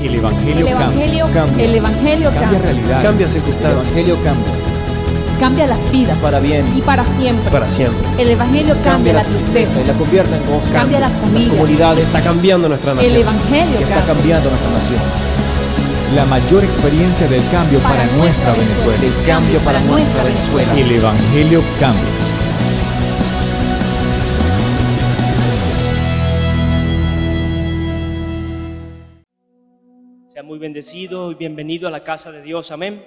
El Evangelio cambia. El Evangelio Cambia cambia. realidades. Cambia El circunstancias. Evangelio cambia. Cambia las vidas. Para bien. Y para siempre. Para siempre. El Evangelio cambia la tristeza. y la convierte en gozo. Cambia las Las familias. comunidades. Está cambiando nuestra El nación. Evangelio que está cambia. cambiando nuestra nación. La mayor experiencia del cambio para nuestra Venezuela. El cambio para nuestra Venezuela. El Evangelio cambia. Sea muy bendecido y bienvenido a la casa de Dios. Amén.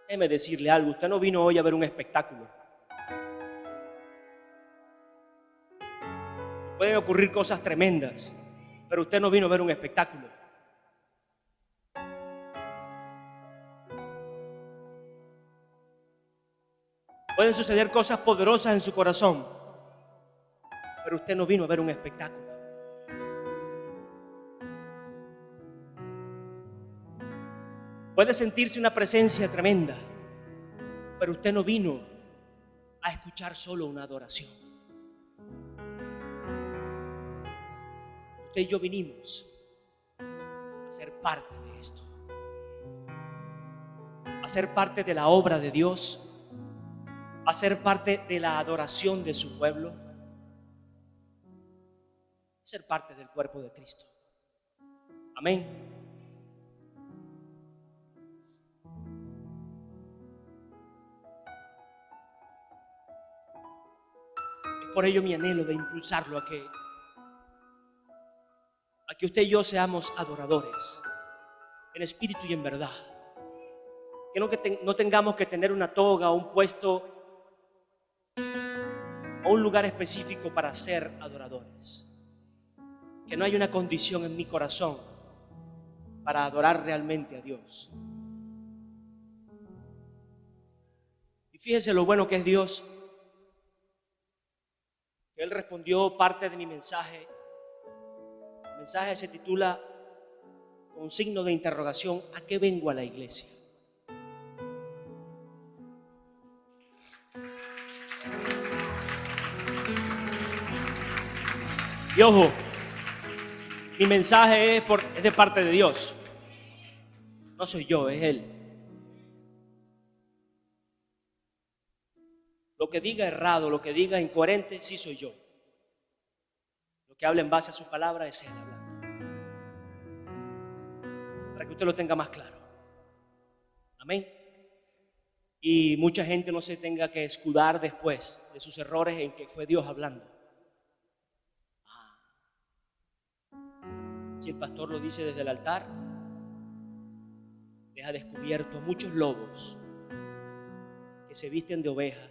Déjeme decirle algo. Usted no vino hoy a ver un espectáculo. Pueden ocurrir cosas tremendas, pero usted no vino a ver un espectáculo. Pueden suceder cosas poderosas en su corazón, pero usted no vino a ver un espectáculo. Puede sentirse una presencia tremenda, pero usted no vino a escuchar solo una adoración. Usted y yo vinimos a ser parte de esto, a ser parte de la obra de Dios, a ser parte de la adoración de su pueblo, ser parte del cuerpo de Cristo. Amén. Es por ello mi anhelo de impulsarlo a que usted y yo seamos adoradores en espíritu y en verdad. Que no tengamos que tener una toga o un puesto o un lugar específico para ser adoradores. Que no haya una condición en mi corazón para adorar realmente a Dios. Y fíjese lo bueno que es Dios. Él respondió parte de mi mensaje. El mensaje se titula con signo de interrogación: ¿a qué vengo a la iglesia? Y ojo, mi mensaje es de parte de Dios. No soy yo, es Él. Lo que diga errado, lo que diga incoherente, sí soy yo. Lo que habla en base a su palabra es Él hablando. Para que usted lo tenga más claro. Amén. Y mucha gente no se tenga que escudar después de sus errores en que fue Dios hablando. Si el pastor lo dice desde el altar, deja descubierto a muchos lobos que se visten de oveja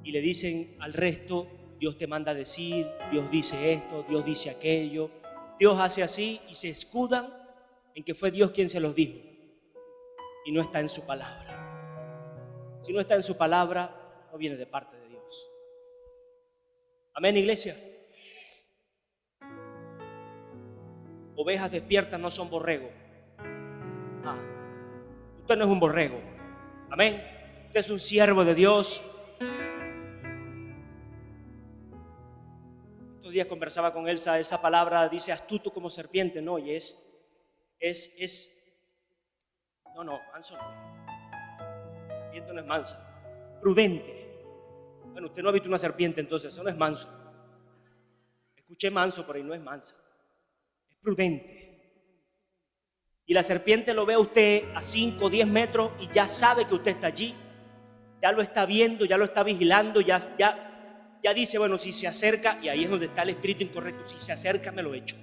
y le dicen al resto: Dios te manda a decir, Dios dice esto, Dios dice aquello, Dios hace así, y se escudan en que fue Dios quien se los dijo y no está en su palabra. Si no está en su palabra, no viene de parte de Dios. Amén, iglesia. Ovejas despiertas no son borregos. Usted no es un borrego. Amén. Usted es un siervo de Dios. Estos días conversaba con Elsa. Esa palabra dice astuto como serpiente, ¿no? Y no, manso no. Serpiente no es mansa. Prudente. Bueno, usted no ha visto una serpiente, entonces eso no es manso. Escuché manso, pero ahí no es mansa. Prudente. Y la serpiente lo ve a usted a 5 o 10 metros y ya sabe que usted está allí, ya lo está viendo, ya lo está vigilando, ya dice, bueno, si se acerca, y ahí es donde está el espíritu incorrecto, si se acerca me lo echo.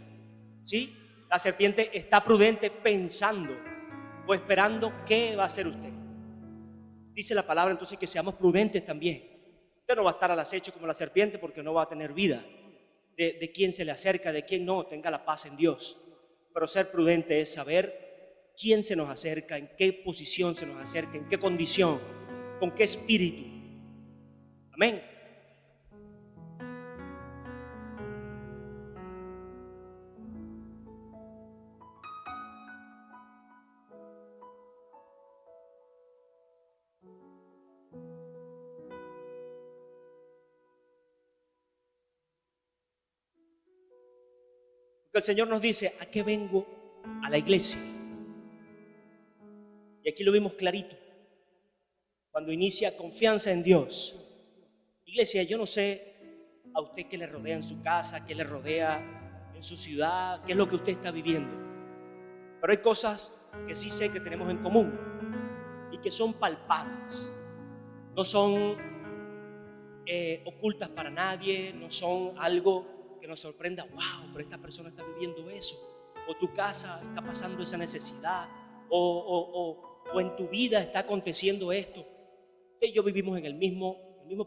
¿Sí? La serpiente está prudente pensando o esperando qué va a hacer usted. Dice la palabra entonces que seamos prudentes también. Usted no va a estar al acecho como la serpiente porque no va a tener vida. De quién se le acerca, de quién no, tenga la paz en Dios. Pero ser prudente es saber quién se nos acerca, en qué posición se nos acerca, en qué condición, con qué espíritu. Amén. Porque el Señor nos dice, ¿a qué vengo a la iglesia? Y aquí lo vimos clarito. Cuando inicia confianza en Dios. Iglesia, yo no sé a usted qué le rodea en su casa, qué le rodea en su ciudad, qué es lo que usted está viviendo. Pero hay cosas que sí sé que tenemos en común y que son palpables. No son ocultas para nadie, no son algo que nos sorprenda. Wow, pero esta persona está viviendo eso. O tu casa está pasando esa necesidad. O en tu vida está aconteciendo esto. Usted y yo vivimos en el mismo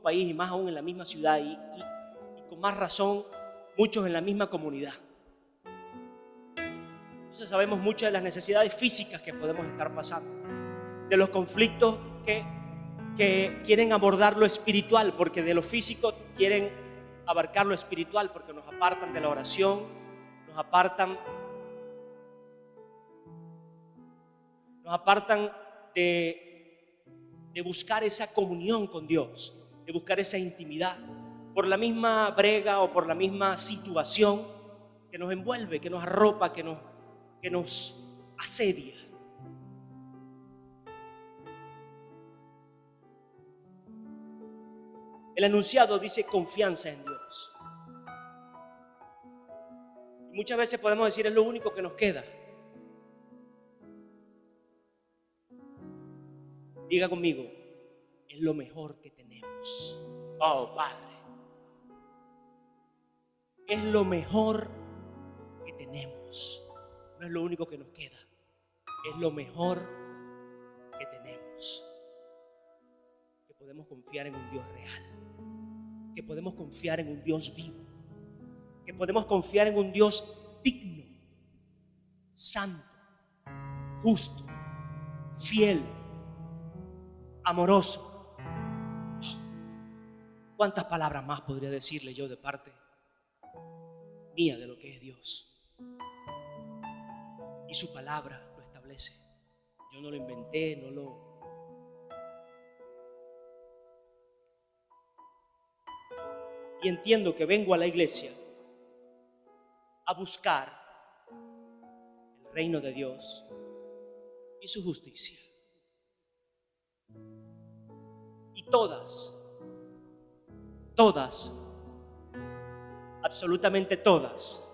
país y más aún en la misma ciudad y con más razón muchos en la misma comunidad. Entonces sabemos muchas de las necesidades físicas que podemos estar pasando, de los conflictos que quieren abordar lo espiritual, porque de lo físico quieren abarcar lo espiritual, porque nos apartan de la oración, nos apartan de buscar esa comunión con Dios, de buscar esa intimidad, por la misma brega o por la misma situación que nos envuelve, que nos arropa, que nos asedia. El enunciado dice confianza en Dios. Y muchas veces podemos decir es lo único que nos queda. Diga conmigo, es lo mejor que tenemos. Oh, Padre. Es lo mejor que tenemos. No es lo único que nos queda. Es lo mejor que tenemos. Que podemos confiar en un Dios real. Que podemos confiar en un Dios vivo. Que podemos confiar en un Dios digno, santo, justo, fiel, amoroso. ¿Cuántas palabras más podría decirle yo de parte mía de lo que es Dios? Y su palabra lo establece. Yo no lo inventé, no lo... Y entiendo que vengo a la iglesia a buscar el reino de Dios y su justicia. Y todas, absolutamente todas,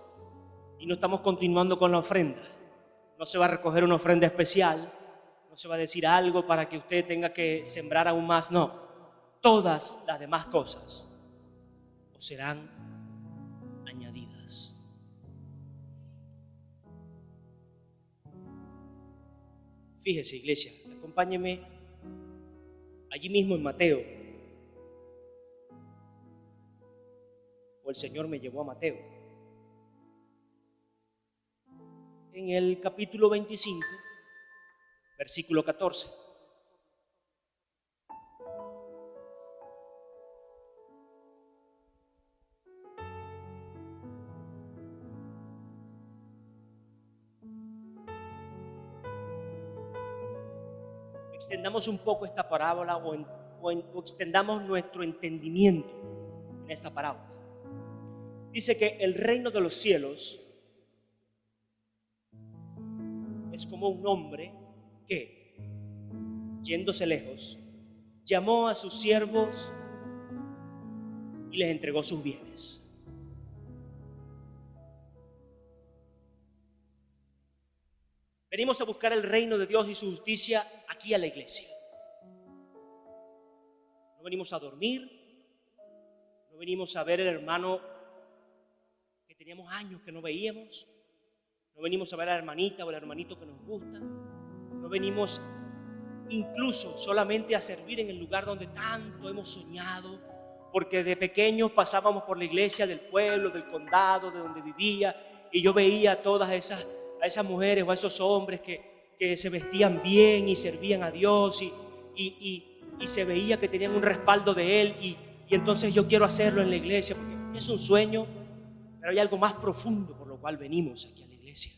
y no estamos continuando con la ofrenda. No se va a recoger una ofrenda especial, no se va a decir algo para que usted tenga que sembrar aún más, no. Todas las demás cosas os serán añadidas. Fíjese, iglesia, acompáñeme allí mismo en Mateo. O el Señor me llevó a Mateo. En el capítulo 25, versículo 14. Extendamos un poco esta parábola o extendamos nuestro entendimiento en esta parábola. Dice que el reino de los cielos es como un hombre que, yéndose lejos, llamó a sus siervos y les entregó sus bienes. Venimos a buscar el reino de Dios y su justicia aquí a la iglesia. No venimos a dormir, no venimos a ver al hermano que teníamos años que no veíamos, no venimos a ver a la hermanita o al hermanito que nos gusta, no venimos incluso solamente a servir en el lugar donde tanto hemos soñado, porque de pequeños pasábamos por la iglesia del pueblo, del condado, de donde vivía, y yo veía a todas esas mujeres o a esos hombres que se vestían bien y servían a Dios y se veía que tenían un respaldo de Él y entonces yo quiero hacerlo en la iglesia porque es un sueño, pero hay algo más profundo por lo cual venimos aquí a la iglesia.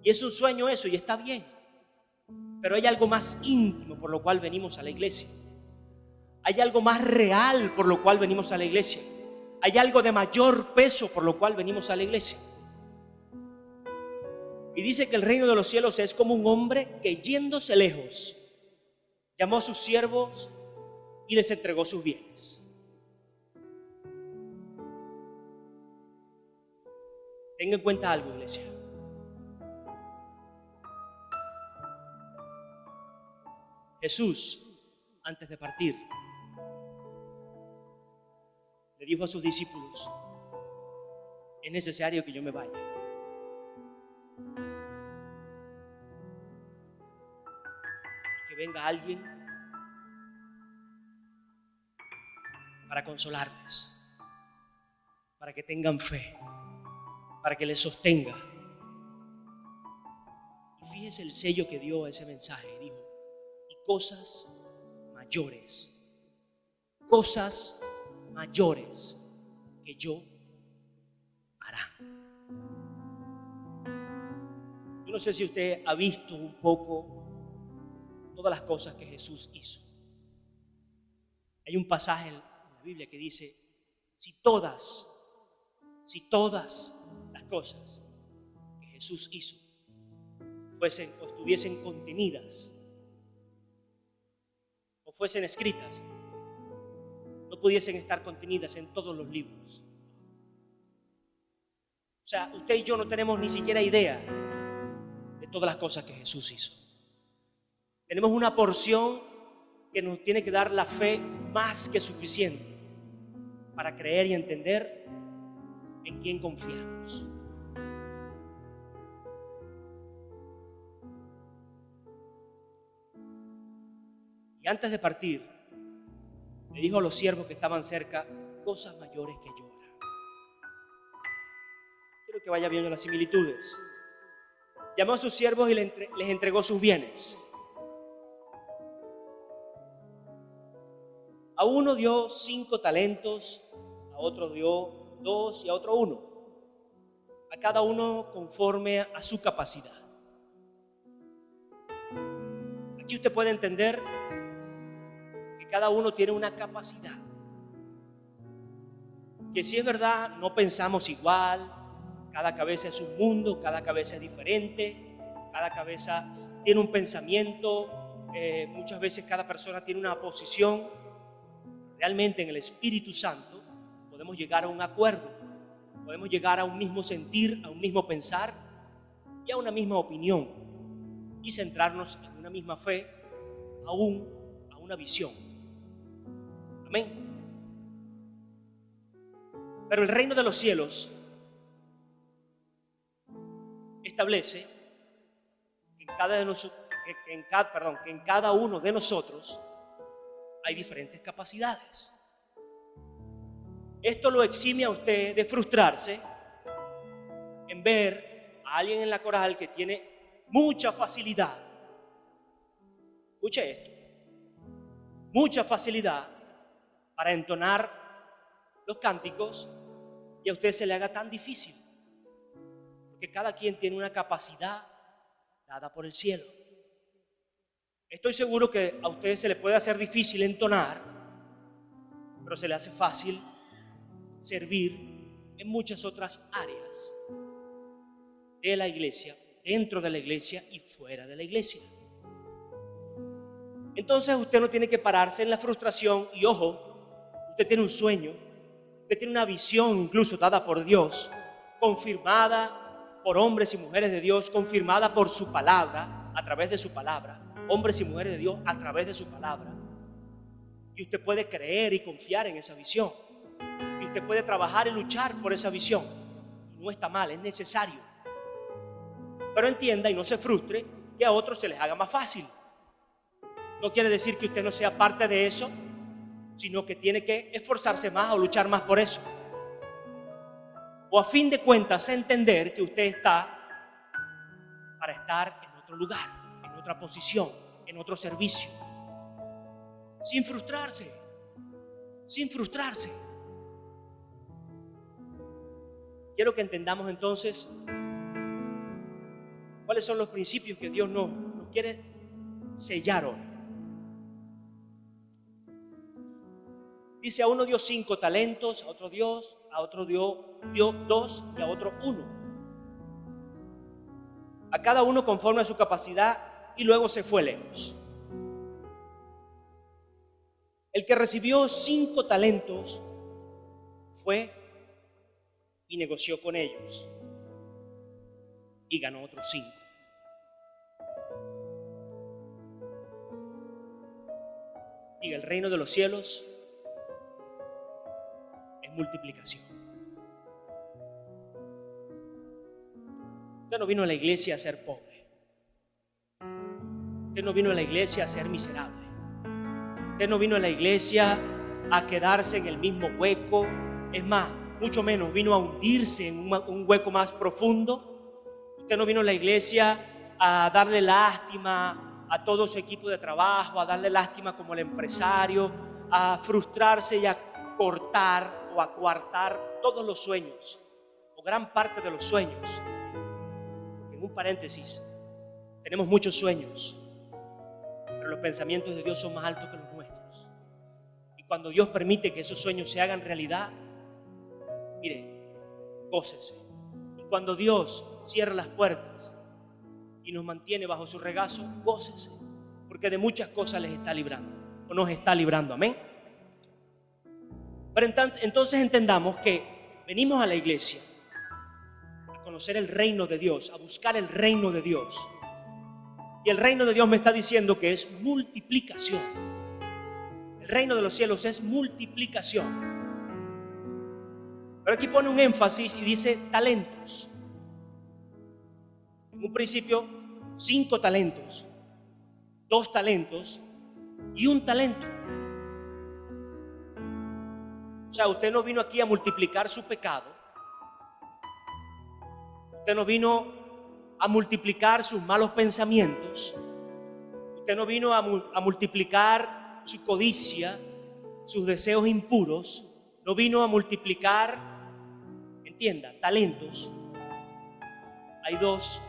Y es un sueño eso y está bien, pero hay algo más íntimo por lo cual venimos a la iglesia. Hay algo más real por lo cual venimos a la iglesia. hay algo de mayor peso por lo cual venimos a la iglesia. Y dice que el reino de los cielos es como un hombre que, yéndose lejos, llamó a sus siervos y les entregó sus bienes. Tenga en cuenta algo, iglesia. Jesús, antes de partir, le dijo a sus discípulos: es necesario que yo me vaya. Y que venga alguien para consolarles, para que tengan fe, para que les sostenga. Y fíjese el sello que dio a ese mensaje. Dijo: y cosas mayores que yo harán. Yo no sé si usted ha visto un poco todas las cosas que Jesús hizo. Hay un pasaje en la Biblia que dice: si todas las cosas que Jesús hizo fuesen o estuviesen contenidas o fuesen escritas, no pudiesen estar contenidas en todos los libros. O sea, usted y yo no tenemos ni siquiera idea de todas las cosas que Jesús hizo. Tenemos una porción que nos tiene que dar la fe más que suficiente para creer y entender en quién confiamos. Y antes de partir, le dijo a los siervos que estaban cerca: cosas mayores que yo harán. Quiero que vaya viendo las similitudes. Llamó a sus siervos y les entregó sus bienes. A uno dio 5 talentos, a otro dio 2 y a otro 1. A cada uno conforme a su capacidad. Aquí usted puede entender que cada uno tiene una capacidad. Que si es verdad, no pensamos igual, cada cabeza es un mundo, cada cabeza es diferente, cada cabeza tiene un pensamiento, muchas veces cada persona tiene una posición. Realmente en el Espíritu Santo podemos llegar a un acuerdo, podemos llegar a un mismo sentir, a un mismo pensar y a una misma opinión, y centrarnos en una misma fe, aún a una visión. Amén. Pero el reino de los cielos establece que en cada uno de nosotros hay diferentes capacidades. Esto lo exime a usted de frustrarse en ver a alguien en la coral que tiene mucha facilidad. Escuche esto: mucha facilidad para entonar los cánticos, y a usted se le haga tan difícil, porque cada quien tiene una capacidad dada por el cielo. Estoy seguro que a usted se le puede hacer difícil entonar, pero se le hace fácil servir en muchas otras áreas de la iglesia, dentro de la iglesia y fuera de la iglesia. Entonces usted no tiene que pararse en la frustración. Y ojo, usted tiene un sueño, usted tiene una visión incluso dada por Dios, confirmada por hombres y mujeres de Dios, confirmada por su palabra, a través de su palabra. Hombres y mujeres de Dios a través de su palabra. Y usted puede creer y confiar en esa visión. Y usted puede trabajar y luchar por esa visión. Y no está mal, es necesario. Pero entienda y no se frustre que a otros se les haga más fácil. No quiere decir que usted no sea parte de eso, sino que tiene que esforzarse más o luchar más por eso. O a fin de cuentas entender que usted está para estar en otro lugar, en otra posición, en otro servicio, sin frustrarse, sin frustrarse. Quiero que entendamos entonces cuáles son los principios que Dios nos quiere sellar hoy. Dice, a uno dio 5 talentos, a otro dio 2 y a otro 1. A cada uno conforme a su capacidad, y luego se fue lejos. El que recibió 5 talentos fue y negoció con ellos y ganó otros 5. Y el reino de los cielos es multiplicación. Usted no vino a la iglesia a ser pobre. Usted no vino a la iglesia a ser miserable. Usted no vino a la iglesia a quedarse en el mismo hueco. Es más, mucho menos vino a hundirse en un hueco más profundo. Usted no vino a la iglesia a darle lástima a todo su equipo de trabajo, a darle lástima como el empresario, a frustrarse y a cortar o a coartar todos los sueños o gran parte de los sueños. En un paréntesis, tenemos muchos sueños, pero los pensamientos de Dios son más altos que los nuestros. Y cuando Dios permite que esos sueños se hagan realidad, mire, gócese. Y cuando Dios cierra las puertas y nos mantiene bajo su regazo, gócese, porque de muchas cosas les está librando, o nos está librando, amén. Pero entonces entendamos que venimos a la iglesia a conocer el reino de Dios, a buscar el reino de Dios. Y el reino de Dios me está diciendo que es multiplicación. El reino de los cielos es multiplicación. Pero aquí pone un énfasis y dice talentos. En un principio, 5 talentos, 2 talentos y 1 talento. O sea, usted no vino aquí a multiplicar su pecado. Usted no vino a multiplicar sus malos pensamientos. Usted no vino a multiplicar su codicia, sus deseos impuros. No vino a multiplicar, entienda, talentos. Hay dos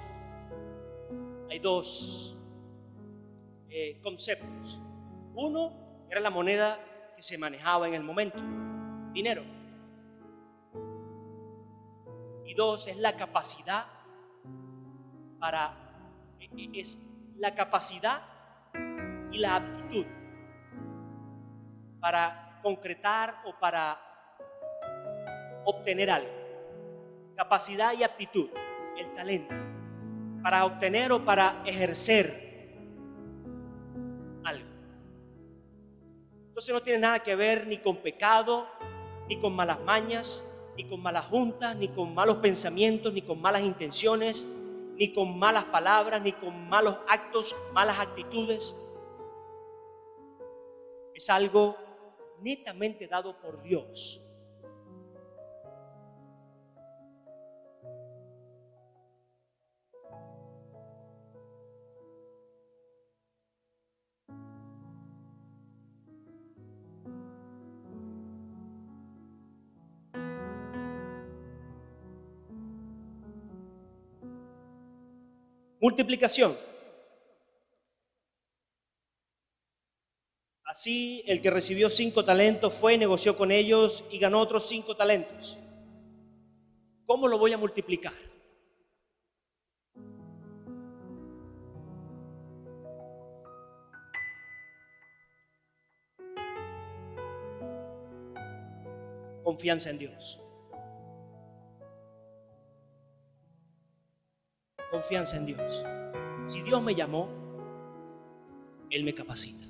conceptos. Uno era la moneda que se manejaba en el momento, dinero. Y 2 es la capacidad es la capacidad y la aptitud para concretar o para obtener algo. Capacidad y aptitud, el talento, para obtener o para ejercer algo. Entonces no tiene nada que ver ni con pecado, ni con malas mañas, ni con malas juntas, ni con malos pensamientos, ni con malas intenciones, ni con malas palabras, ni con malos actos, malas actitudes. Es algo netamente dado por Dios. Multiplicación. Así el que recibió 5 talentos fue, negoció con ellos y ganó otros 5 talentos. ¿Cómo lo voy a multiplicar? Confianza en Dios. Confianza en Dios. Si Dios me llamó, Él me capacita.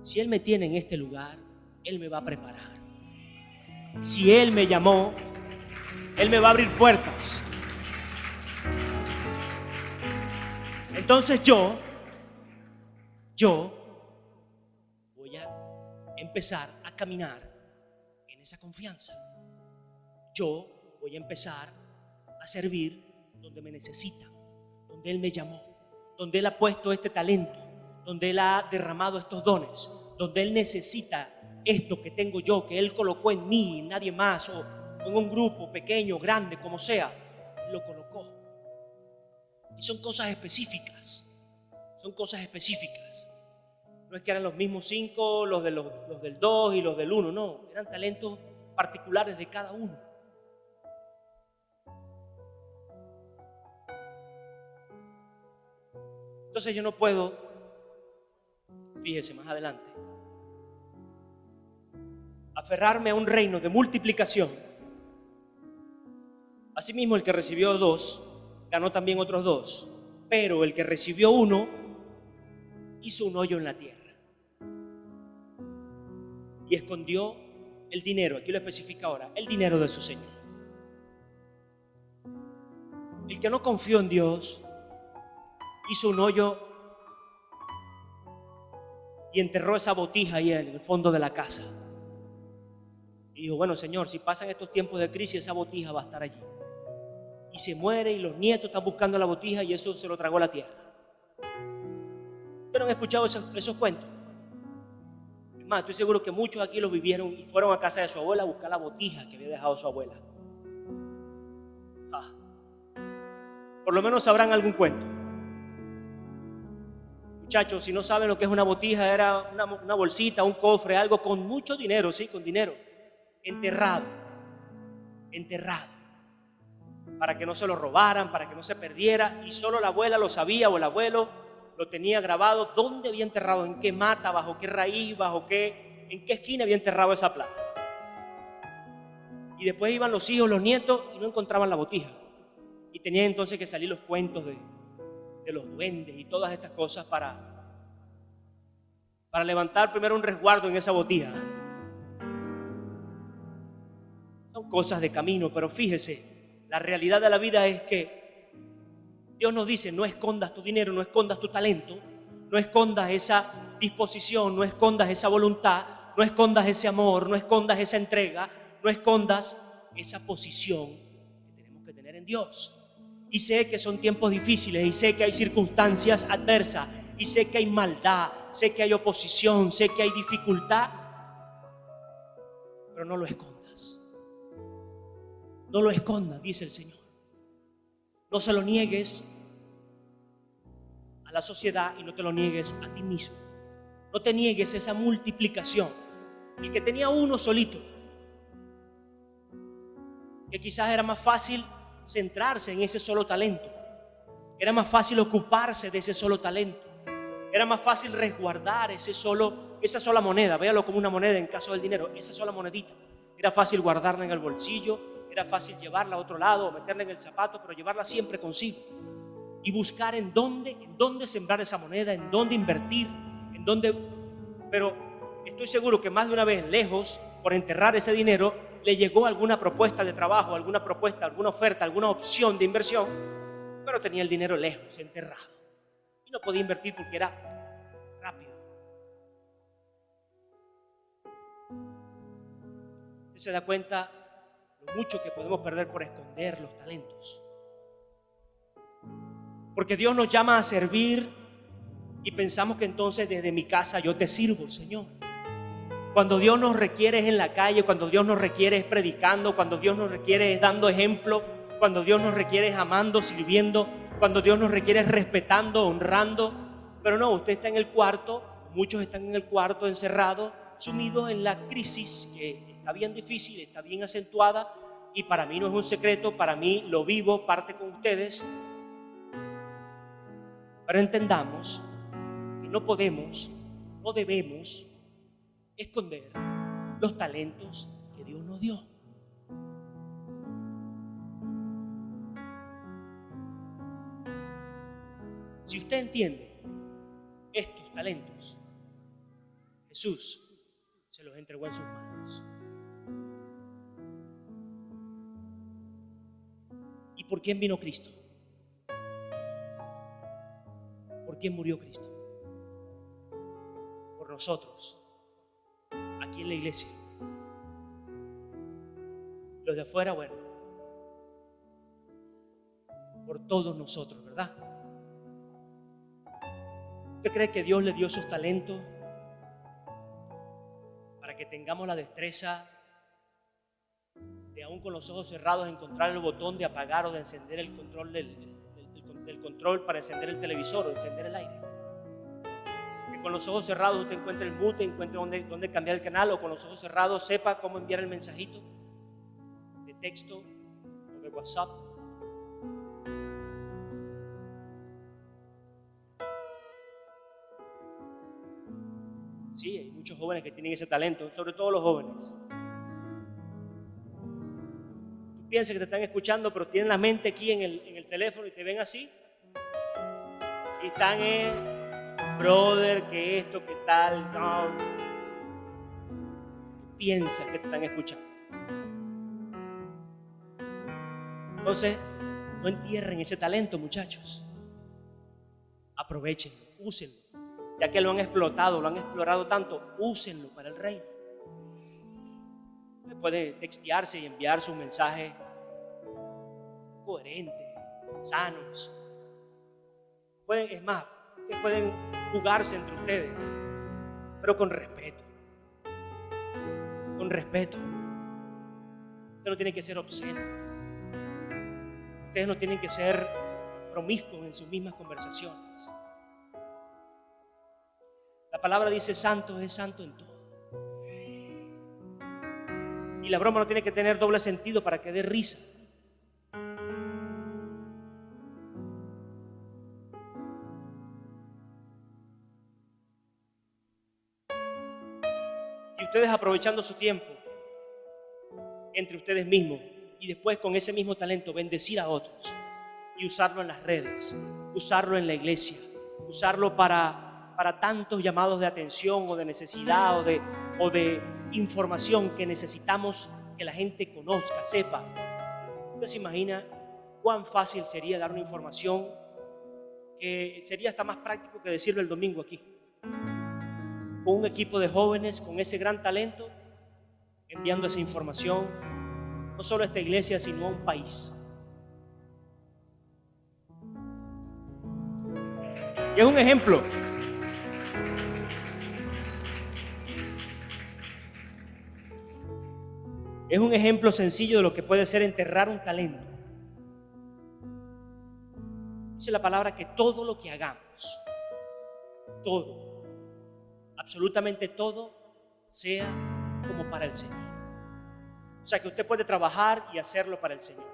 Si Él me tiene en este lugar, Él me va a preparar. Si Él me llamó, Él me va a abrir puertas. Entonces yo voy a empezar a caminar en esa confianza. Yo voy a empezar a servir donde me necesitan, donde Él me llamó, donde Él ha puesto este talento, donde Él ha derramado estos dones, donde Él necesita esto que tengo yo, que Él colocó en mí y nadie más, o en un grupo pequeño, grande, como sea, lo colocó. Y son cosas específicas, No es que eran los mismos 5, los del 2 y los del 1, no, eran talentos particulares de cada uno. Entonces yo no puedo, fíjese más adelante, aferrarme a un reino de multiplicación. Asimismo, el que recibió 2, ganó también otros 2, pero el que recibió 1, hizo un hoyo en la tierra y escondió el dinero, aquí lo especifica ahora, el dinero de su Señor. El que no confió en Dios, hizo un hoyo y enterró esa botija ahí en el fondo de la casa. Y dijo, bueno, Señor, si pasan estos tiempos de crisis, esa botija va a estar allí. Y se muere y los nietos están buscando la botija y eso se lo tragó la tierra. ¿Ustedes no han escuchado esos cuentos? Es más, estoy seguro que muchos aquí lo vivieron y fueron a casa de su abuela a buscar la botija que había dejado su abuela. Por lo menos sabrán algún cuento. Muchachos, si no saben lo que es una botija, era una bolsita, un cofre, algo con mucho dinero, sí, con dinero, enterrado, para que no se lo robaran, para que no se perdiera, y solo la abuela lo sabía o el abuelo lo tenía grabado, dónde había enterrado, en qué mata, bajo qué raíz, en qué esquina había enterrado esa plata. Y después iban los hijos, los nietos y no encontraban la botija, y tenían entonces que salir los cuentos de los duendes y todas estas cosas para levantar primero un resguardo en esa botija. Son cosas de camino, pero fíjese, la realidad de la vida es que Dios nos dice, no escondas tu dinero, no escondas tu talento, no escondas esa disposición, no escondas esa voluntad, no escondas ese amor, no escondas esa entrega, no escondas esa posición que tenemos que tener en Dios. Y sé que son tiempos difíciles y sé que hay circunstancias adversas y sé que hay maldad, sé que hay oposición, sé que hay dificultad, pero no lo escondas. No lo escondas, dice el Señor. No se lo niegues a la sociedad y no te lo niegues a ti mismo. No te niegues esa multiplicación. El que tenía uno solito, que quizás era más fácil centrarse en ese solo talento, era más fácil ocuparse de ese solo talento, era más fácil resguardar esa sola moneda, véalo como una moneda en caso del dinero, esa sola monedita, era fácil guardarla en el bolsillo, era fácil llevarla a otro lado o meterla en el zapato, pero llevarla siempre consigo y buscar en dónde sembrar esa moneda, en dónde invertir, pero estoy seguro que más de una vez, lejos, por enterrar ese dinero, le llegó alguna propuesta de trabajo, alguna propuesta, alguna oferta, alguna opción de inversión, pero tenía el dinero lejos, enterrado, y no podía invertir porque era rápido. ¿Usted se da cuenta lo mucho que podemos perder por esconder los talentos? Porque Dios nos llama a servir y pensamos que entonces desde mi casa yo te sirvo, Señor. Cuando Dios nos requiere es en la calle, cuando Dios nos requiere es predicando, cuando Dios nos requiere es dando ejemplo, cuando Dios nos requiere es amando, sirviendo, cuando Dios nos requiere es respetando, honrando. Pero no, usted está en el cuarto, muchos están en el cuarto encerrados, sumidos en la crisis que está bien difícil, está bien acentuada, y para mí no es un secreto, para mí lo vivo, parte con ustedes. Pero entendamos que no podemos, no debemos esconder los talentos que Dios nos dio. Si usted entiende estos talentos, Jesús se los entregó en sus manos. ¿Y por quién vino Cristo? ¿Por quién murió Cristo? Por nosotros. Aquí en la iglesia. Los de afuera, bueno, por todos nosotros, ¿verdad? ¿Usted cree que Dios le dio esos talentos para que tengamos la destreza de, aún con los ojos cerrados, encontrar el botón de apagar o de encender el control del control para encender el televisor o encender el aire? Que con los ojos cerrados usted encuentre el mute, encuentre dónde cambiar el canal, o con los ojos cerrados sepa cómo enviar el mensajito de texto o de WhatsApp. Sí, hay muchos jóvenes que tienen ese talento, sobre todo los jóvenes. Tú piensas que te están escuchando, pero tienen la mente aquí en el teléfono y te ven así. Y están brother, que esto, que tal, no. Tú piensas que te están escuchando. Entonces, no entierren ese talento, muchachos. Aprovechenlo, úsenlo. Ya que lo han explotado, lo han explorado tanto, úsenlo para el reino. Usted puede textearse y enviar sus mensajes coherentes, sanos. Es más, ustedes pueden jugarse entre ustedes, pero con respeto. Con respeto. Usted no tiene que ser obsceno. Ustedes no tienen que ser promiscuos en sus mismas conversaciones. La palabra dice: santo es santo en todo. Y la broma no tiene que tener doble sentido para que dé risa. Y ustedes aprovechando su tiempo entre ustedes mismos y después con ese mismo talento bendecir a otros y usarlo en las redes, usarlo en la iglesia, usarlo para tantos llamados de atención o de necesidad o de información que necesitamos que la gente conozca, sepa. ¿Usted se imagina cuán fácil sería dar una información que sería hasta más práctico que decirlo el domingo aquí? Con un equipo de jóvenes con ese gran talento, enviando esa información no solo a esta iglesia, sino a un país. Y es un ejemplo. Es un ejemplo sencillo de lo que puede ser enterrar un talento. Dice la palabra que todo lo que hagamos, todo, absolutamente todo, sea como para el Señor. O sea que usted puede trabajar y hacerlo para el Señor.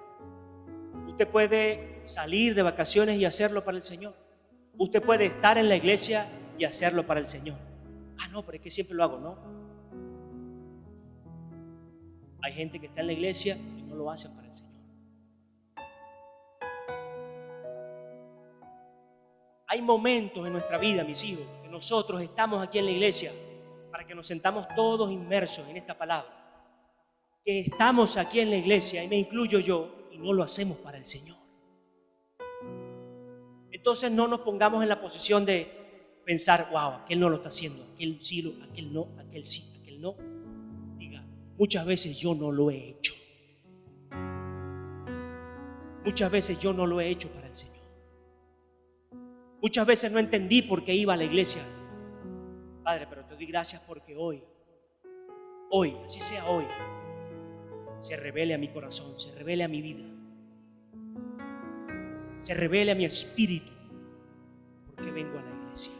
Usted puede salir de vacaciones y hacerlo para el Señor. Usted puede estar en la iglesia y hacerlo para el Señor. Ah, no, pero es que siempre lo hago, ¿no? Hay gente que está en la iglesia y no lo hacen para el Señor. Hay momentos en nuestra vida, mis hijos, que nosotros estamos aquí en la iglesia para que nos sentamos todos inmersos en esta palabra. Que estamos aquí en la iglesia, y me incluyo yo, y no lo hacemos para el Señor. Entonces no nos pongamos en la posición de pensar: wow, aquel no lo está haciendo, aquel sí, aquel no, aquel sí, aquel no. Diga: muchas veces yo no lo he hecho. Muchas veces yo no lo he hecho para el Señor. Muchas veces no entendí por qué iba a la iglesia. Padre, pero te doy gracias porque hoy, así sea hoy, se revele a mi corazón, se revele a mi vida, se revele a mi espíritu, porque vengo a la iglesia.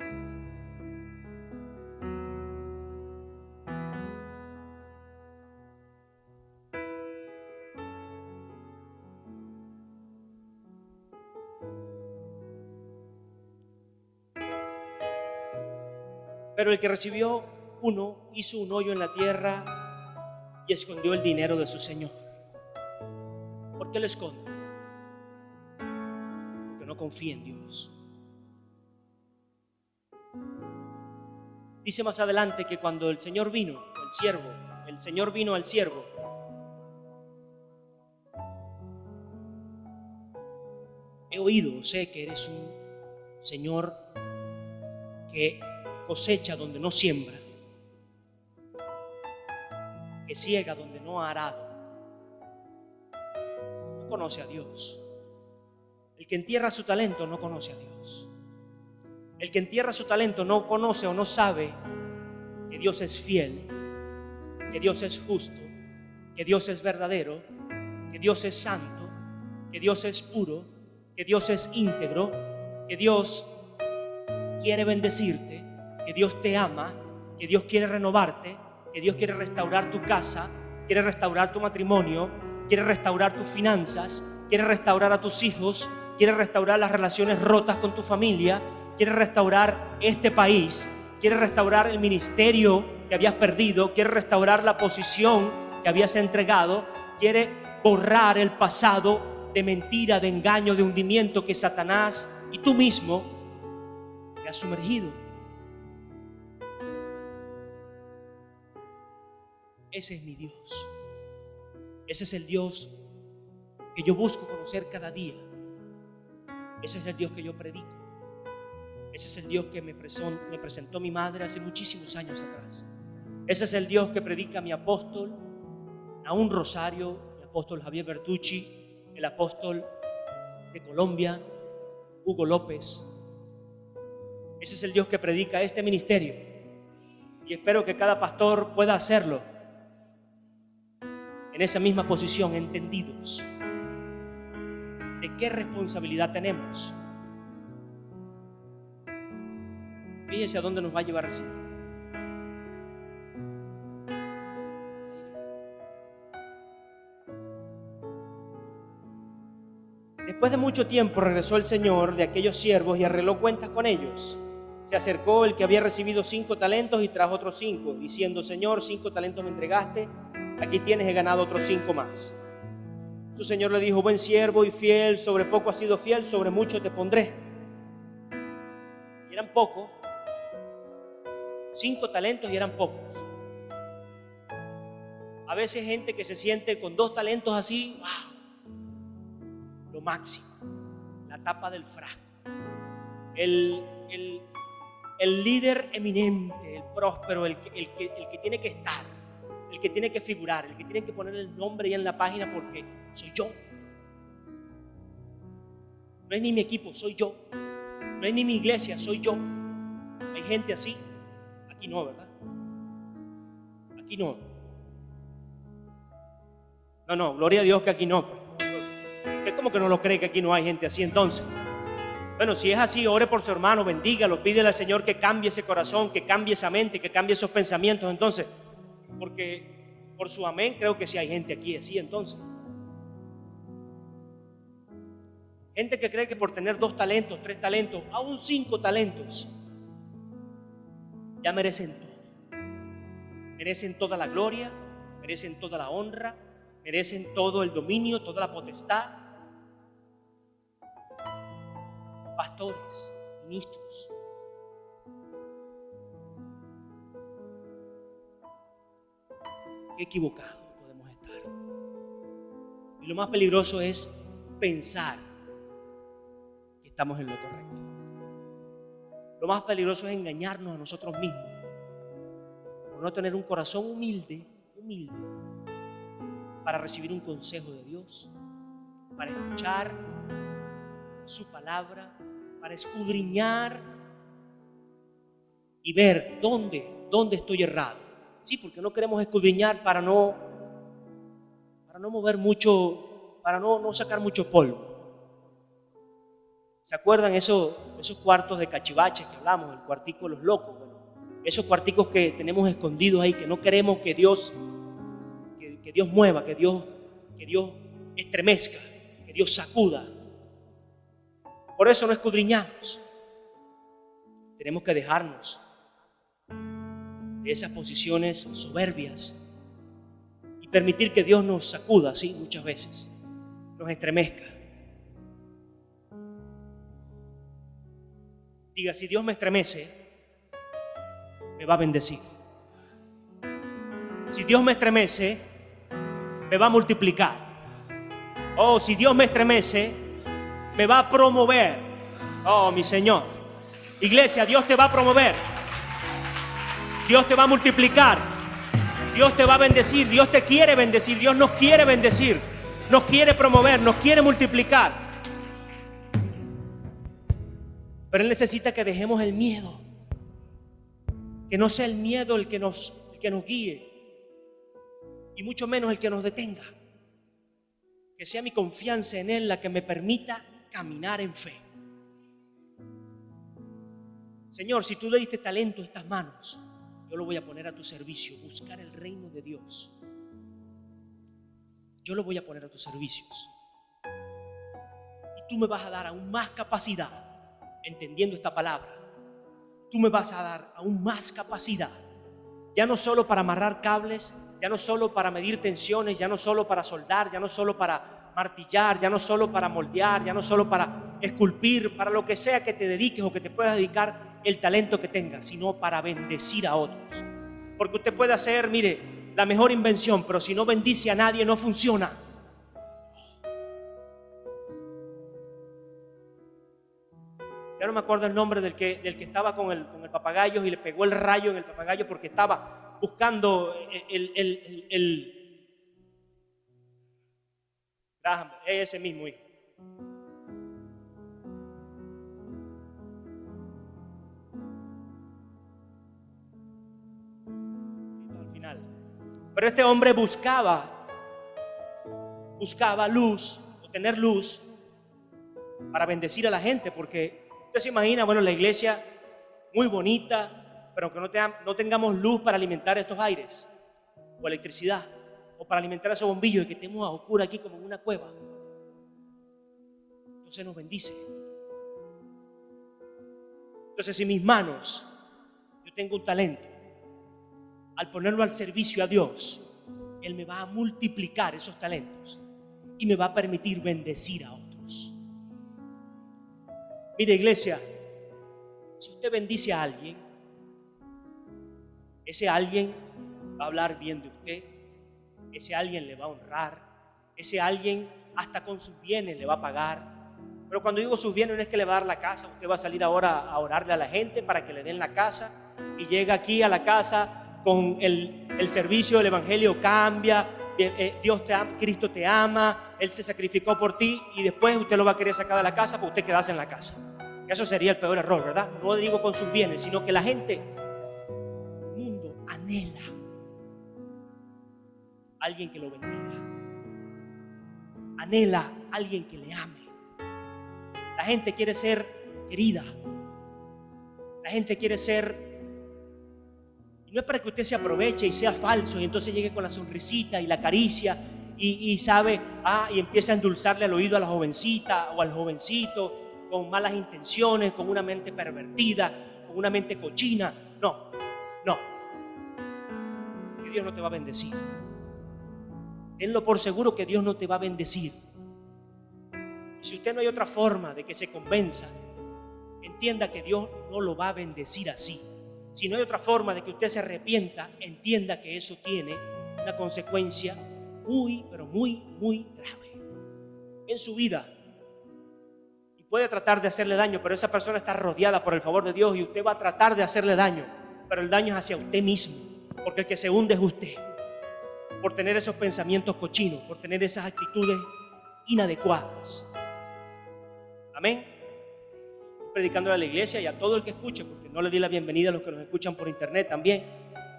Pero el que recibió uno hizo un hoyo en la tierra y escondió el dinero de su señor. ¿Por qué lo esconde? Porque no confía en Dios. Dice más adelante que cuando el Señor vino, el Señor vino al siervo, he oído, sé que eres un Señor que cosecha donde no siembra, que ciega donde no ha arado. No conoce a Dios. El que entierra su talento no conoce a Dios. El que entierra su talento no conoce o no sabe que Dios es fiel, que Dios es justo, que Dios es verdadero, que Dios es santo, que Dios es puro, que Dios es íntegro, que Dios quiere bendecirte, que Dios te ama, que Dios quiere renovarte, que Dios quiere restaurar tu casa, quiere restaurar tu matrimonio, quiere restaurar tus finanzas, quiere restaurar a tus hijos, quiere restaurar las relaciones rotas con tu familia, quiere restaurar este país, quiere restaurar el ministerio que habías perdido, quiere restaurar la posición que habías entregado, quiere borrar el pasado de mentira, de engaño, de hundimiento que Satanás y tú mismo te has sumergido. Ese es mi Dios. Ese es el Dios que yo busco conocer cada día. Ese es el Dios que yo predico. Ese es el Dios que me presentó mi madre hace muchísimos años atrás. Ese es el Dios que predica mi apóstol Naún Rosario, mi apóstol Javier Bertucci, el apóstol de Colombia, Hugo López. Ese es el Dios que predica este ministerio. Y espero que cada pastor pueda hacerlo en esa misma posición, entendidos de qué responsabilidad tenemos. Fíjese a dónde nos va a llevar el Señor. Después de mucho tiempo regresó el Señor de aquellos siervos y arregló cuentas con ellos. Se acercó el que había recibido 5 talentos y trajo otros 5, diciendo: Señor, 5 talentos me entregaste, aquí tienes, he ganado otros 5 más. Su Señor le dijo: buen siervo y fiel, sobre poco has sido fiel, sobre mucho te pondré. Y eran pocos, 5 talentos y eran pocos. A veces gente que se siente con 2 talentos así, wow, lo máximo, la tapa del frasco, el líder eminente, el próspero, el que tiene que estar, el que tiene que figurar, el que tiene que poner el nombre ahí en la página porque soy yo. No es ni mi equipo, soy yo. No es ni mi iglesia, soy yo. Hay gente así. Aquí no, ¿verdad? Aquí no. No, gloria a Dios que aquí no. ¿Usted cómo que no lo cree que aquí no hay gente así entonces? Bueno, si es así, ore por su hermano, bendígalo, pídele al Señor que cambie ese corazón, que cambie esa mente, que cambie esos pensamientos entonces. Porque por su amén creo que sí hay gente aquí así entonces. Gente que cree que por tener 2 talentos, 3 talentos, aún 5 talentos, ya merecen todo. Merecen toda la gloria, merecen toda la honra, merecen todo el dominio, toda la potestad. Pastores, ministros. Qué equivocados podemos estar. Y lo más peligroso es pensar que estamos en lo correcto. Lo más peligroso es engañarnos a nosotros mismos por no tener un corazón humilde para recibir un consejo de Dios, para escuchar su palabra, para escudriñar y ver dónde estoy errado. Sí, porque no queremos escudriñar para no mover mucho, para no sacar mucho polvo. ¿Se acuerdan esos cuartos de cachivaches que hablamos, el cuartico de los locos? Bueno, esos cuarticos que tenemos escondidos ahí, que no queremos que Dios mueva, que Dios estremezca, que Dios sacuda. Por eso no escudriñamos. Tenemos que dejarnos de esas posiciones soberbias y permitir que Dios nos sacuda, sí, muchas veces, nos estremezca. Diga: si Dios me estremece, me va a bendecir. Si Dios me estremece, me va a multiplicar. Oh, si Dios me estremece, me va a promover. Oh, mi Señor. Iglesia, Dios te va a promover. Dios te va a multiplicar. Dios te va a bendecir. Dios te quiere bendecir. Dios nos quiere bendecir. Nos quiere promover. Nos quiere multiplicar. Pero Él necesita que dejemos el miedo. Que no sea el miedo el que nos guíe. Y mucho menos el que nos detenga. Que sea mi confianza en Él la que me permita caminar en fe. Señor, si tú le diste talento a estas manos, yo lo voy a poner a tu servicio, buscar el reino de Dios. Yo lo voy a poner a tus servicios. Y tú me vas a dar aún más capacidad, entendiendo esta palabra. Tú me vas a dar aún más capacidad, ya no solo para amarrar cables, ya no solo para medir tensiones, ya no solo para soldar, ya no solo para martillar, ya no solo para moldear, ya no solo para esculpir, para lo que sea que te dediques o que te puedas dedicar el talento que tengas, sino para bendecir a otros. Porque usted puede hacer, mire, la mejor invención, pero si no bendice a nadie no funciona. Ya no me acuerdo el nombre del que estaba con el papagayo y le pegó el rayo en el papagayo porque estaba buscando Graham, ese mismo hijo. Al final. Pero este hombre buscaba luz, o tener luz para bendecir a la gente, porque usted se imagina, bueno, la iglesia muy bonita, pero que no tengamos luz para alimentar estos aires, o electricidad, o para alimentar esos bombillos, y que estemos a oscura aquí como en una cueva. Entonces nos bendice. Entonces, si mis manos, yo tengo un talento, al ponerlo al servicio a Dios, Él me va a multiplicar esos talentos y me va a permitir bendecir a otros. Mire, iglesia, si usted bendice a alguien, ese alguien va a hablar bien de usted, ese alguien le va a honrar, ese alguien hasta con sus bienes le va a pagar. Pero cuando digo sus bienes no es que le va a dar la casa. Usted va a salir ahora a orarle a la gente para que le den la casa, y llega aquí a la casa con el servicio del evangelio, cambia, Dios te ama, Cristo te ama, Él se sacrificó por ti, y después usted lo va a querer sacar de la casa para usted quedarse en la casa. Eso sería el peor error, ¿verdad? No digo con sus bienes, sino que la gente, el mundo anhela a alguien que lo bendiga, anhela a alguien que le ame. La gente quiere ser querida, la gente quiere ser, y no es para que usted se aproveche y sea falso y entonces llegue con la sonrisita y la caricia y sabe, y empieza a endulzarle el oído a la jovencita o al jovencito con malas intenciones, con una mente pervertida, con una mente cochina. No, que Dios no te va a bendecir. Tenlo por seguro que Dios no te va a bendecir. Y si usted no hay otra forma de que se convenza, entienda que Dios no lo va a bendecir así. Si no hay otra forma de que usted se arrepienta, entienda que eso tiene una consecuencia muy, pero muy, muy grave en su vida. Y puede tratar de hacerle daño, pero esa persona está rodeada por el favor de Dios y usted va a tratar de hacerle daño, pero el daño es hacia usted mismo, porque el que se hunde es usted, por tener esos pensamientos cochinos, por tener esas actitudes inadecuadas. Amén. Estoy predicando a la iglesia y a todo el que escuche, porque no le di la bienvenida a los que nos escuchan por internet también,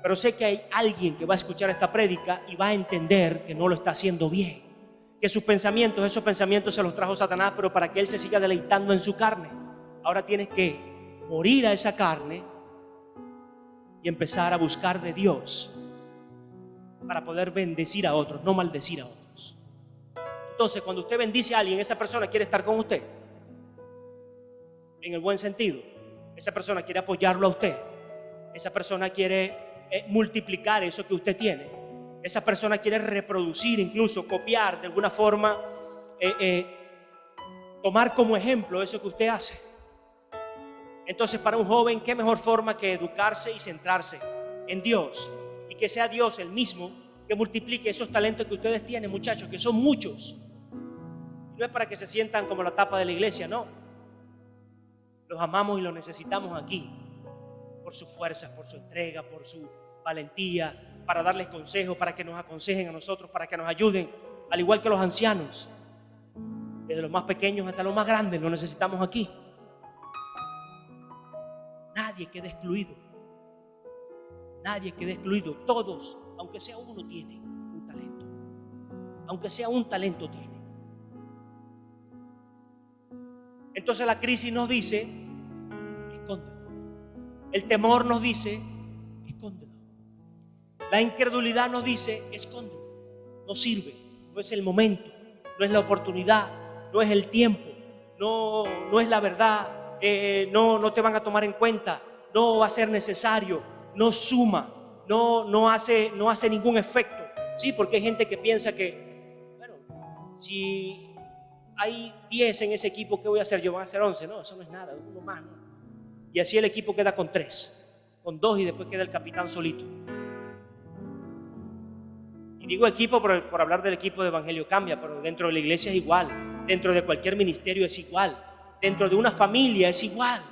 pero sé que hay alguien que va a escuchar esta prédica y va a entender que no lo está haciendo bien, que esos pensamientos se los trajo Satanás, pero para que él se siga deleitando en su carne. Ahora tienes que morir a esa carne y empezar a buscar de Dios para poder bendecir a otros, no maldecir a otros. Entonces, cuando usted bendice a alguien, esa persona quiere estar con usted, en el buen sentido. Esa persona quiere apoyarlo a usted, esa persona quiere multiplicar eso que usted tiene, esa persona quiere reproducir, incluso copiar de alguna forma, tomar como ejemplo eso que usted hace. Entonces, para un joven, qué mejor forma que educarse y centrarse en Dios, y que sea Dios el mismo que multiplique esos talentos que ustedes tienen, muchachos, que son muchos. No es para que se sientan como la tapa de la iglesia, no. Los amamos y los necesitamos aquí por su fuerza, por su entrega, por su valentía, para darles consejos, para que nos aconsejen a nosotros, para que nos ayuden, al igual que los ancianos, desde los más pequeños hasta los más grandes, los necesitamos aquí. Nadie queda excluido, nadie queda excluido. Todos, aunque sea uno, tienen un talento, aunque sea un talento tiene. Entonces la crisis nos dice: escóndelo, El temor nos dice, escóndelo. La incredulidad nos dice, escóndelo. No sirve, no es el momento, no es la oportunidad, no es el tiempo, no es la verdad, no te van a tomar en cuenta, no va a ser necesario, no suma, no hace ningún efecto. Sí, porque hay gente que piensa que, bueno, si hay 10 en ese equipo, ¿qué voy a hacer yo? Van a ser 11. No, eso no es nada, uno más, ¿no? Y así el equipo queda con 3, con 2 y después queda el capitán solito. Y digo equipo por hablar del equipo de Evangelio Cambia, pero dentro de la iglesia es igual, dentro de cualquier ministerio es igual, dentro de una familia es igual.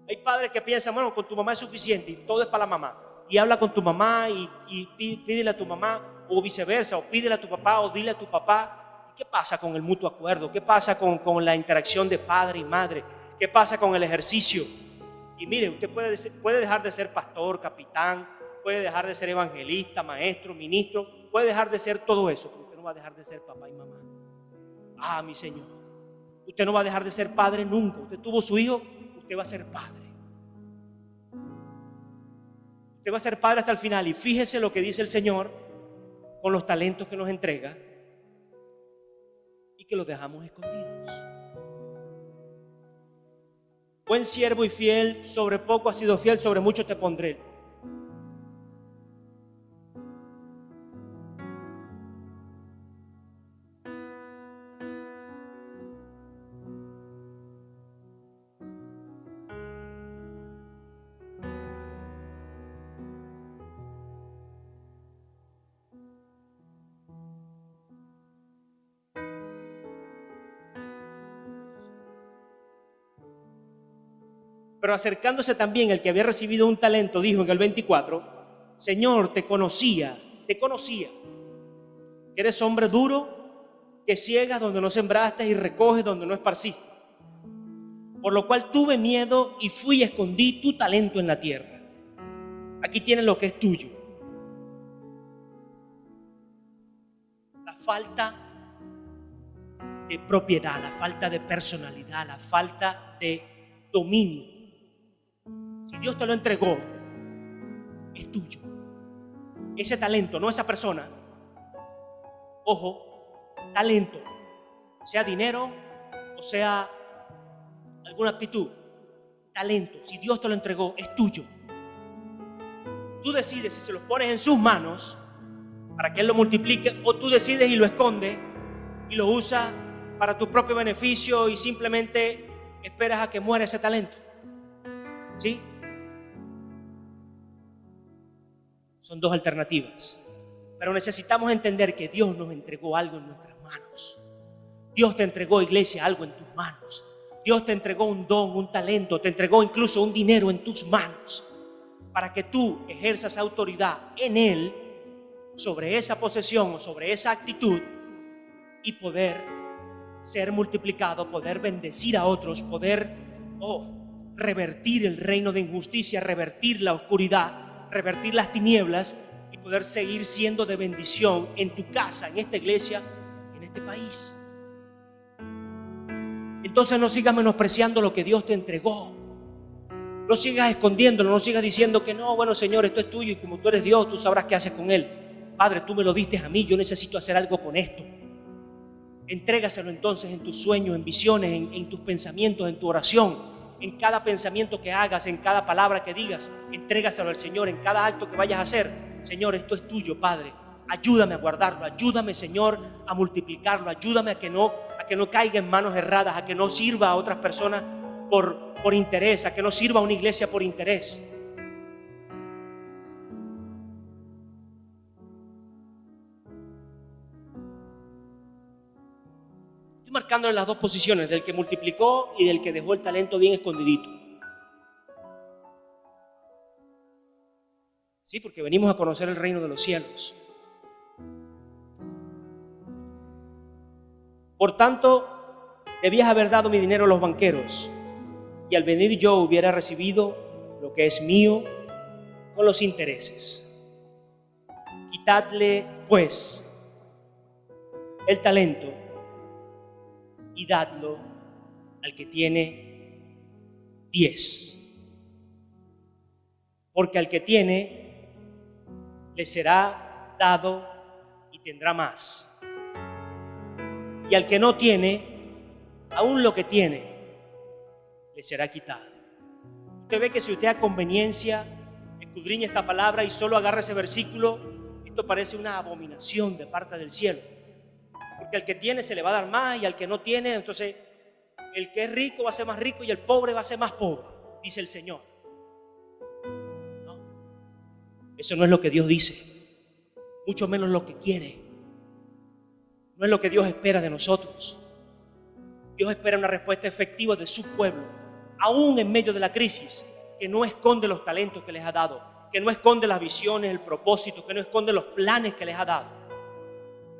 Hay padres que piensan, bueno, con tu mamá es suficiente y todo es para la mamá. Y habla con tu mamá y pídele a tu mamá, o viceversa, o pídele a tu papá o dile a tu papá. ¿Y qué pasa con el mutuo acuerdo? ¿Qué pasa con la interacción de padre y madre? ¿Qué pasa con el ejercicio? Y mire, usted puede dejar de ser pastor, capitán, puede dejar de ser evangelista, maestro, ministro, puede dejar de ser todo eso, pero usted no va a dejar de ser papá y mamá. Ah, mi Señor, usted no va a dejar de ser padre nunca. Usted tuvo su hijo, usted va a ser padre. Usted va a ser padre hasta el final. Y fíjese lo que dice el Señor con los talentos que nos entrega y que los dejamos escondidos. Buen siervo y fiel, sobre poco has sido fiel, sobre mucho te pondré. Pero acercándose también el que había recibido un talento, dijo en el 24, Señor, te conocía, que eres hombre duro, que ciegas donde no sembraste y recoges donde no esparciste. Por lo cual tuve miedo y fui y escondí tu talento en la tierra. Aquí tienes lo que es tuyo. La falta de propiedad, la falta de personalidad, la falta de dominio. Si Dios te lo entregó, es tuyo. Ese talento, no esa persona. Ojo, talento, sea dinero o sea alguna aptitud. Talento, si Dios te lo entregó, es tuyo. Tú decides si se los pones en sus manos para que Él lo multiplique, o tú decides y lo escondes y lo usas para tu propio beneficio y simplemente esperas a que muera ese talento. ¿Sí? Son dos alternativas. Pero necesitamos entender que Dios nos entregó algo en nuestras manos. Dios te entregó, iglesia, algo en tus manos. Dios te entregó un don, un talento, te entregó incluso un dinero en tus manos para que tú ejerzas autoridad en Él sobre esa posesión o sobre esa actitud y poder ser multiplicado, poder bendecir a otros, poder revertir el reino de injusticia, revertir la oscuridad, revertir las tinieblas y poder seguir siendo de bendición en tu casa, en esta iglesia, en este país. Entonces no sigas menospreciando lo que Dios te entregó. No sigas escondiéndolo, no sigas diciendo que no, bueno Señor, esto es tuyo y como tú eres Dios, tú sabrás qué haces con él. Padre, tú me lo diste a mí, yo necesito hacer algo con esto. Entrégaselo entonces en tus sueños, en visiones, en tus pensamientos, en tu oración, en cada pensamiento que hagas, en cada palabra que digas. Entrégaselo al Señor, en cada acto que vayas a hacer. Señor, esto es tuyo, Padre. Ayúdame a guardarlo, ayúdame, Señor, a multiplicarlo, ayúdame a que no caiga en manos erradas, a que no sirva a otras personas por interés, a que no sirva a una iglesia por interés. Estoy marcándole las dos posiciones, del que multiplicó y del que dejó el talento bien escondidito. Sí, porque venimos a conocer el reino de los cielos. Por tanto, debías haber dado mi dinero a los banqueros, y al venir yo hubiera recibido lo que es mío con los intereses. Quitadle, pues, el talento y dadlo al que tiene 10. Porque al que tiene, le será dado y tendrá más. Y al que no tiene, aún lo que tiene, le será quitado. Usted ve que si usted a conveniencia escudriña esta palabra y solo agarra ese versículo, esto parece una abominación de parte del cielo. Porque al que tiene se le va a dar más y al que no tiene, entonces el que es rico va a ser más rico y el pobre va a ser más pobre, dice el Señor. No, eso no es lo que Dios dice, mucho menos lo que quiere. No es lo que Dios espera de nosotros. Dios espera una respuesta efectiva de su pueblo, aún en medio de la crisis, que no esconde los talentos que les ha dado, que no esconde las visiones, el propósito, que no esconde los planes que les ha dado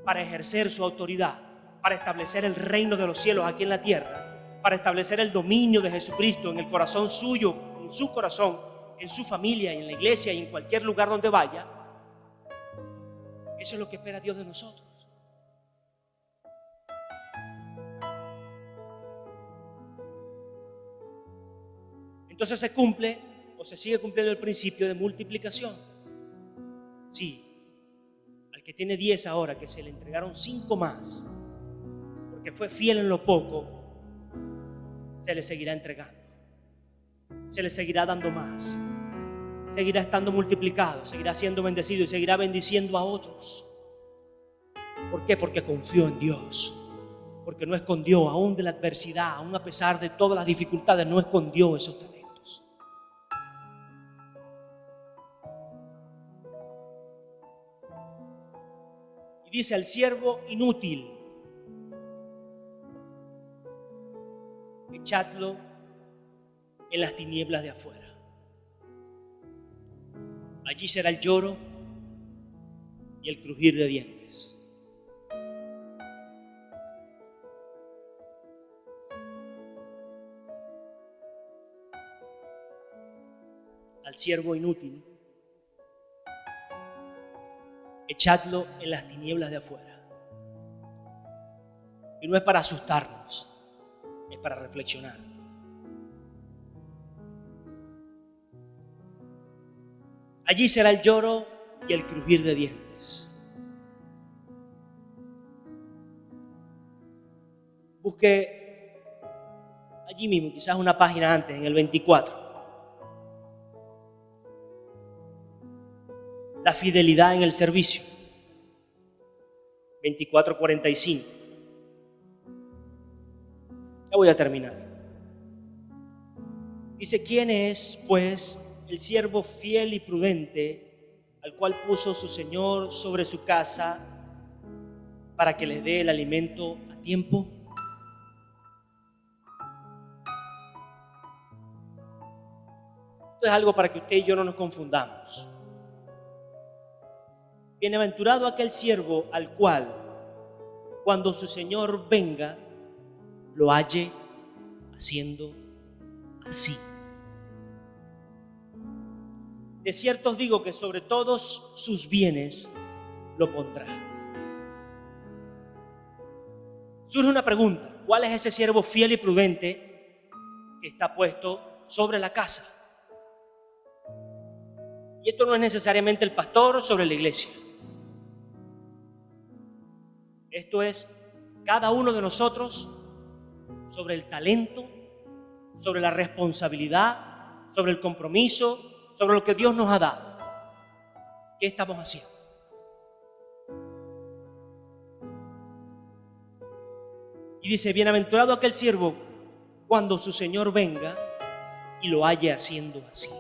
para ejercer su autoridad, para establecer el reino de los cielos aquí en la tierra, para establecer el dominio de Jesucristo en el corazón suyo, en su corazón, en su familia y en la iglesia y en cualquier lugar donde vaya. Eso es lo que espera Dios de nosotros. Entonces se cumple o se sigue cumpliendo el principio de multiplicación. Sí, al que tiene 10 ahora, que se le entregaron 5 más, porque fue fiel en lo poco, se le seguirá entregando, se le seguirá dando más, seguirá estando multiplicado, seguirá siendo bendecido y seguirá bendiciendo a otros. ¿Por qué? Porque confió en Dios, porque no escondió, aún de la adversidad, aún a pesar de todas las dificultades, no escondió esos talentos. Y dice al siervo inútil, echadlo en las tinieblas de afuera. Allí será el lloro y el crujir de dientes. Al siervo inútil, echadlo en las tinieblas de afuera. Y no es para asustarnos, es para reflexionar. Allí será el lloro y el crujir de dientes. Busque allí mismo, quizás una página antes, en el 24. La fidelidad en el servicio. 24:45. Ya voy a terminar. Dice: ¿quién es, pues, el siervo fiel y prudente, al cual puso su Señor sobre su casa para que les dé el alimento a tiempo? Esto es algo para que usted y yo no nos confundamos. Bienaventurado aquel siervo al cual, cuando su Señor venga, lo halle haciendo así. De cierto os digo que sobre todos sus bienes lo pondrá. Surge una pregunta: ¿cuál es ese siervo fiel y prudente que está puesto sobre la casa? Y esto no es necesariamente el pastor sobre la iglesia. Esto es cada uno de nosotros sobre el talento, sobre la responsabilidad, sobre el compromiso, sobre lo que Dios nos ha dado. ¿Qué estamos haciendo? Y dice: bienaventurado aquel siervo cuando su Señor venga y lo halle haciendo así.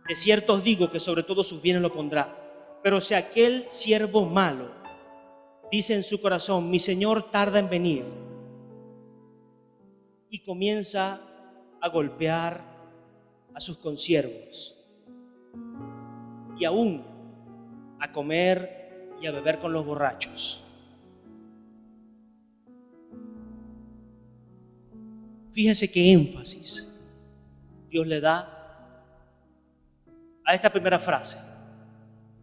De cierto os digo que sobre todos sus bienes lo pondrá. Pero si aquel siervo malo dice en su corazón: mi Señor tarda en venir, y comienza a golpear a sus consiervos y aún a comer y a beber con los borrachos. Fíjese qué énfasis Dios le da a esta primera frase: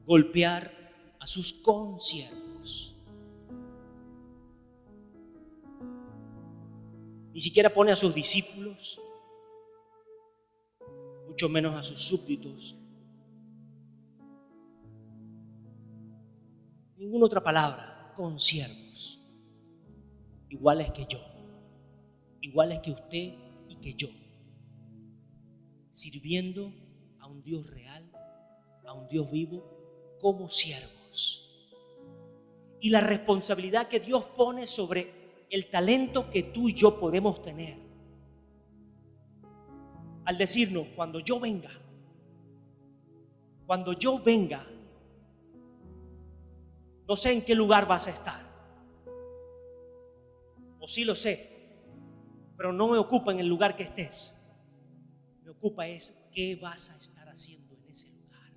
golpear a sus consiervos. Ni siquiera pone a sus discípulos, mucho menos a sus súbditos. Ninguna otra palabra, consiervos, iguales que yo, iguales que usted y que yo, sirviendo a un Dios real, a un Dios vivo, como siervos. Y la responsabilidad que Dios pone sobre el talento que tú y yo podemos tener, al decirnos, cuando yo venga, no sé en qué lugar vas a estar, o sí lo sé, pero no me ocupa en el lugar que estés. Me ocupa es qué vas a estar haciendo en ese lugar.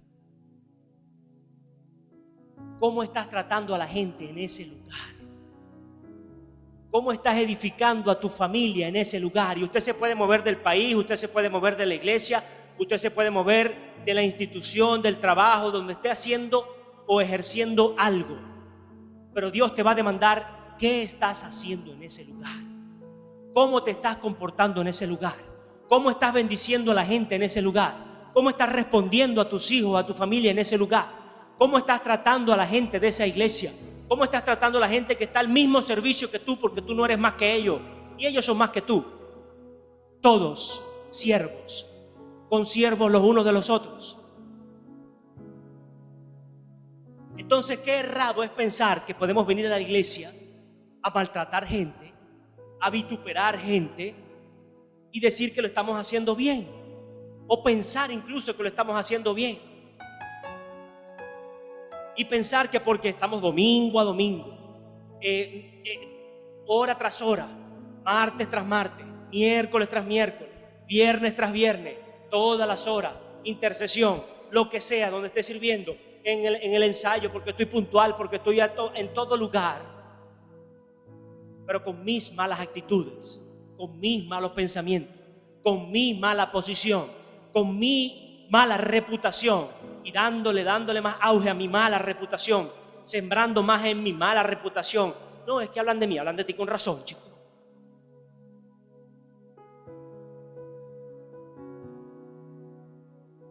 ¿Cómo estás tratando a la gente en ese lugar? ¿Cómo estás edificando a tu familia en ese lugar? Y usted se puede mover del país, usted se puede mover de la iglesia, usted se puede mover de la institución, del trabajo, donde esté haciendo o ejerciendo algo. Pero Dios te va a demandar qué estás haciendo en ese lugar. ¿Cómo te estás comportando en ese lugar? ¿Cómo estás bendiciendo a la gente en ese lugar? ¿Cómo estás respondiendo a tus hijos, a tu familia en ese lugar? ¿Cómo estás tratando a la gente de esa iglesia? ¿Cómo estás tratando a la gente que está al mismo servicio que tú, porque tú no eres más que ellos y ellos son más que tú? Todos siervos, consiervos los unos de los otros. Entonces, qué errado es pensar que podemos venir a la iglesia a maltratar gente, a vituperar gente y decir que lo estamos haciendo bien, o pensar incluso que lo estamos haciendo bien, y pensar que porque estamos domingo a domingo, hora tras hora, martes tras martes, miércoles tras miércoles, viernes tras viernes, todas las horas, intercesión, lo que sea, donde esté sirviendo, en el ensayo, porque estoy puntual, porque estoy en todo lugar, pero con mis malas actitudes, con mis malos pensamientos, con mi mala posición, con mi mala reputación, y dándole más auge a mi mala reputación, sembrando más en mi mala reputación. No, es que hablan de mí, hablan de ti con razón, chico.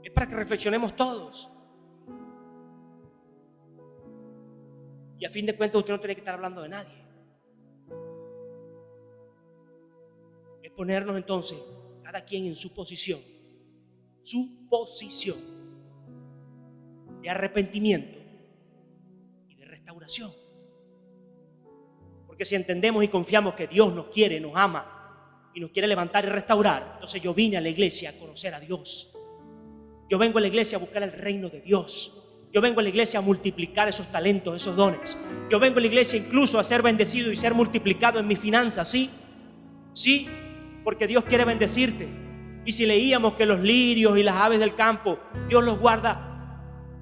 Es para que reflexionemos todos. Y a fin de cuentas usted no tiene que estar hablando de nadie. Es ponernos entonces cada quien en su posición de arrepentimiento y de restauración. Porque si entendemos y confiamos que Dios nos quiere, nos ama y nos quiere levantar y restaurar, entonces yo vine a la iglesia a conocer a Dios. Yo vengo a la iglesia a buscar el reino de Dios. Yo vengo a la iglesia a multiplicar esos talentos, esos dones. Yo vengo a la iglesia incluso a ser bendecido y ser multiplicado en mis finanzas, ¿sí? Sí, porque Dios quiere bendecirte. Y si leíamos que los lirios y las aves del campo, Dios los guarda,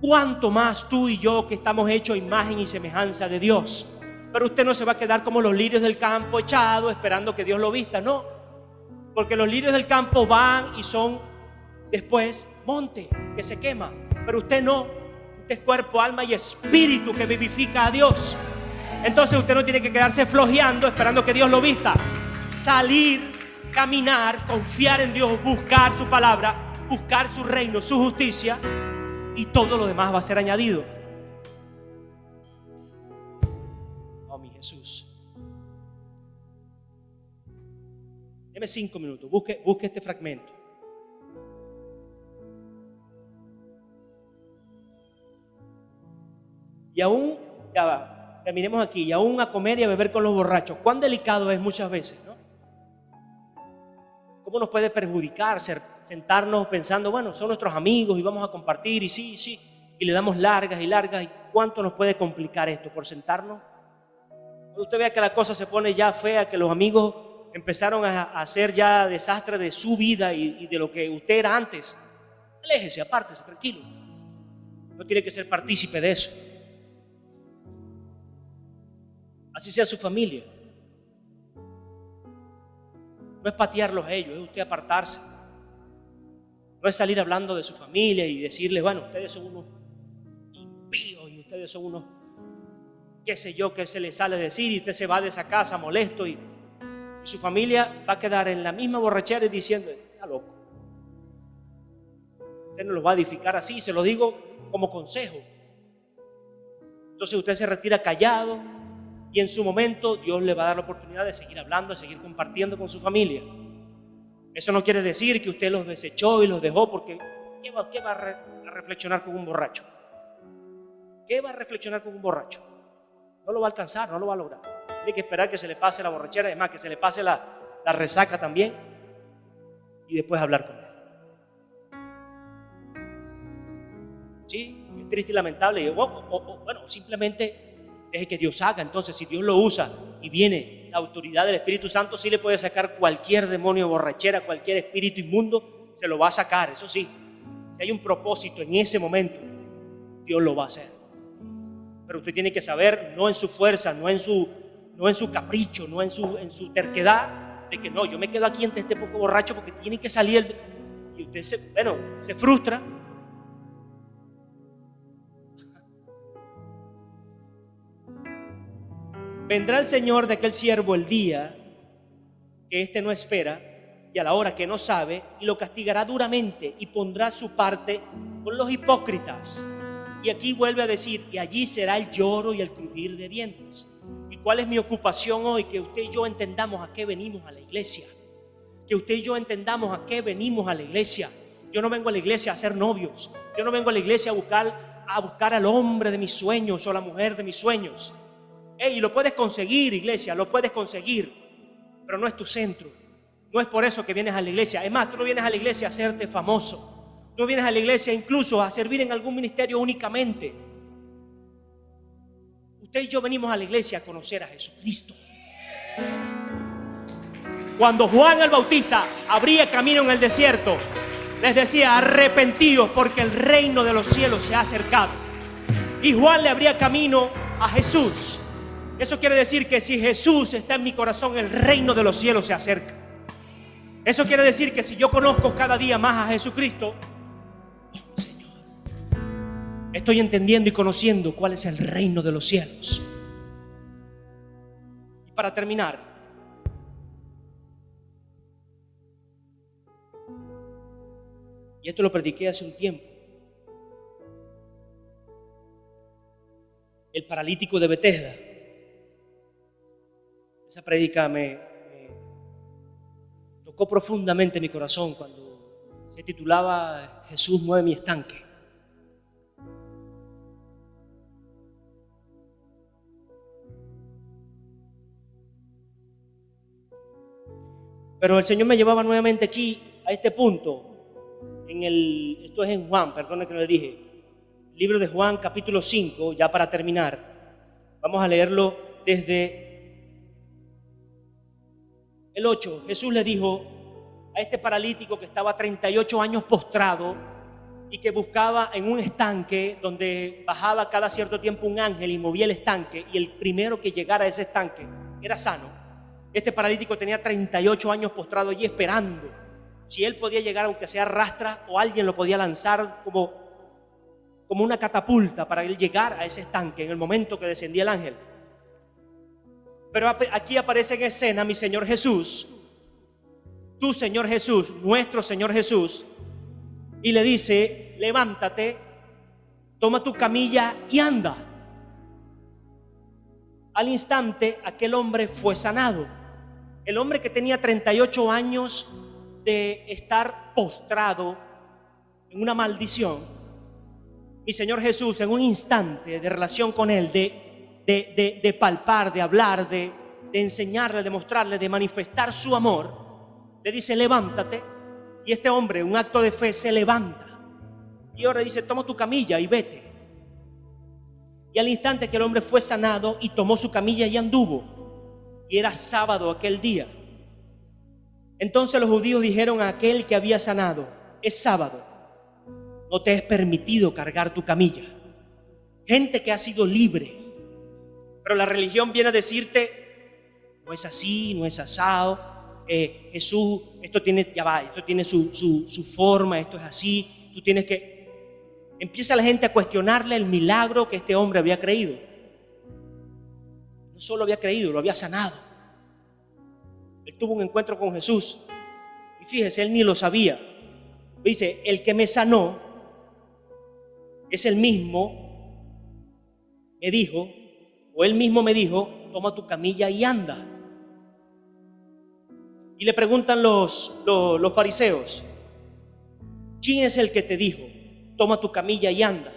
¿cuánto más tú y yo que estamos hechos a imagen y semejanza de Dios? Pero usted no se va a quedar como los lirios del campo echados esperando que Dios lo vista, no. Porque los lirios del campo van y son después monte que se quema, pero usted no. Usted es cuerpo, alma y espíritu que vivifica a Dios. Entonces usted no tiene que quedarse flojeando esperando que Dios lo vista. Salir, caminar, confiar en Dios, buscar su palabra, buscar su reino, su justicia, y todo lo demás va a ser añadido. Oh, mi Jesús. Deme 5 minutos, busque este fragmento. Y aún, ya va, terminemos aquí, y aún a comer y a beber con los borrachos. Cuán delicado es muchas veces, ¿no? ¿Cómo nos puede perjudicar sentarnos pensando, bueno, son nuestros amigos y vamos a compartir y sí, y le damos largas y largas? ¿Y cuánto nos puede complicar esto por sentarnos? Cuando usted vea que la cosa se pone ya fea, que los amigos empezaron a hacer ya desastre de su vida y de lo que usted era antes, aléjese, apártese, tranquilo. No tiene que ser partícipe de eso. Así sea su familia. No es patearlos a ellos, es usted apartarse. No es salir hablando de su familia y decirles, bueno, ustedes son unos impíos y ustedes son unos, qué sé yo, qué se les sale decir, y usted se va de esa casa molesto y Y su familia va a quedar en la misma borrachera y diciendo, está loco. Usted no lo va a edificar así, se lo digo como consejo. Entonces usted se retira callado y en su momento Dios le va a dar la oportunidad de seguir hablando, de seguir compartiendo con su familia. Eso no quiere decir que usted los desechó y los dejó, porque ¿qué va a reflexionar con un borracho? ¿Qué va a reflexionar con un borracho? No lo va a alcanzar, no lo va a lograr. Tiene que esperar que se le pase la borrachera, es más, que se le pase la resaca también, y después hablar con él. Sí, es triste y lamentable. Y bueno, simplemente deje que Dios haga. Entonces, si Dios lo usa y viene la autoridad del Espíritu Santo, sí le puede sacar cualquier demonio de borrachera, cualquier espíritu inmundo, se lo va a sacar. Eso sí, si hay un propósito en ese momento, Dios lo va a hacer. Pero usted tiene que saber, no en su fuerza, no en su capricho, no en su terquedad, de que no, yo me quedo aquí entre este poco borracho porque tiene que salir. Y usted se frustra. Vendrá el Señor de aquel siervo el día que éste no espera y a la hora que no sabe, y lo castigará duramente y pondrá su parte con los hipócritas. Y aquí vuelve a decir, y allí será el lloro y el crujir de dientes. ¿Y cuál es mi ocupación hoy? Que usted y yo entendamos a qué venimos a la iglesia. Que usted y yo entendamos a qué venimos a la iglesia. Yo no vengo a la iglesia a ser novios. Yo no vengo a la iglesia a buscar al hombre de mis sueños o a la mujer de mis sueños. Y lo puedes conseguir, iglesia, lo puedes conseguir, pero no es tu centro. No es por eso que vienes a la iglesia. Es más, tú no vienes a la iglesia a hacerte famoso. Tú no vienes a la iglesia incluso a servir en algún ministerio únicamente. Usted y yo venimos a la iglesia a conocer a Jesucristo. Cuando Juan el Bautista abría camino en el desierto, les decía, arrepentíos porque el reino de los cielos se ha acercado. Y Juan le abría camino a Jesús. Eso quiere decir que si Jesús está en mi corazón, el reino de los cielos se acerca. Eso quiere decir que si yo conozco cada día más a Jesucristo, Señor, estoy entendiendo y conociendo cuál es el reino de los cielos. Y para terminar, y esto lo prediqué hace un tiempo, el paralítico de Betesda. Esa prédica me tocó profundamente mi corazón cuando se titulaba Jesús mueve mi estanque. Pero el Señor me llevaba nuevamente aquí a este punto. Esto es en Juan, perdone que no le dije. Libro de Juan, capítulo 5, ya para terminar. Vamos a leerlo desde el 8. Jesús le dijo a este paralítico que estaba 38 años postrado y que buscaba en un estanque donde bajaba cada cierto tiempo un ángel y movía el estanque, y el primero que llegara a ese estanque era sano. Este paralítico tenía 38 años postrado allí esperando si él podía llegar, aunque sea rastra, o alguien lo podía lanzar como una catapulta para él llegar a ese estanque en el momento que descendía el ángel. Pero aquí aparece en escena mi Señor Jesús, tu Señor Jesús, nuestro Señor Jesús, y le dice, levántate, toma tu camilla y anda. Al instante aquel hombre fue sanado. El hombre que tenía 38 años de estar postrado en una maldición, mi Señor Jesús, en un instante de relación con él, de palpar, de hablar, de enseñarle, de mostrarle, de manifestar su amor, le dice, levántate. Y este hombre, un acto de fe, se levanta y ahora dice, toma tu camilla y vete. Y al instante que el hombre fue sanado y tomó su camilla y anduvo, y era sábado aquel día. Entonces los judíos dijeron a aquel que había sanado, es sábado, no te es permitido cargar tu camilla. Gente que ha sido libre. Pero la religión viene a decirte, no es así, no es asado. Jesús, esto tiene su forma, esto es así. Tú tienes que... Empieza la gente a cuestionarle el milagro que este hombre había creído. No solo había creído, lo había sanado. El él tuvo un encuentro con Jesús. Y fíjese, él ni lo sabía. Dice, el que me sanó es el mismo, me dijo, o él mismo me dijo, toma tu camilla y anda. Y le preguntan los fariseos, ¿quién es el que te dijo, toma tu camilla y anda?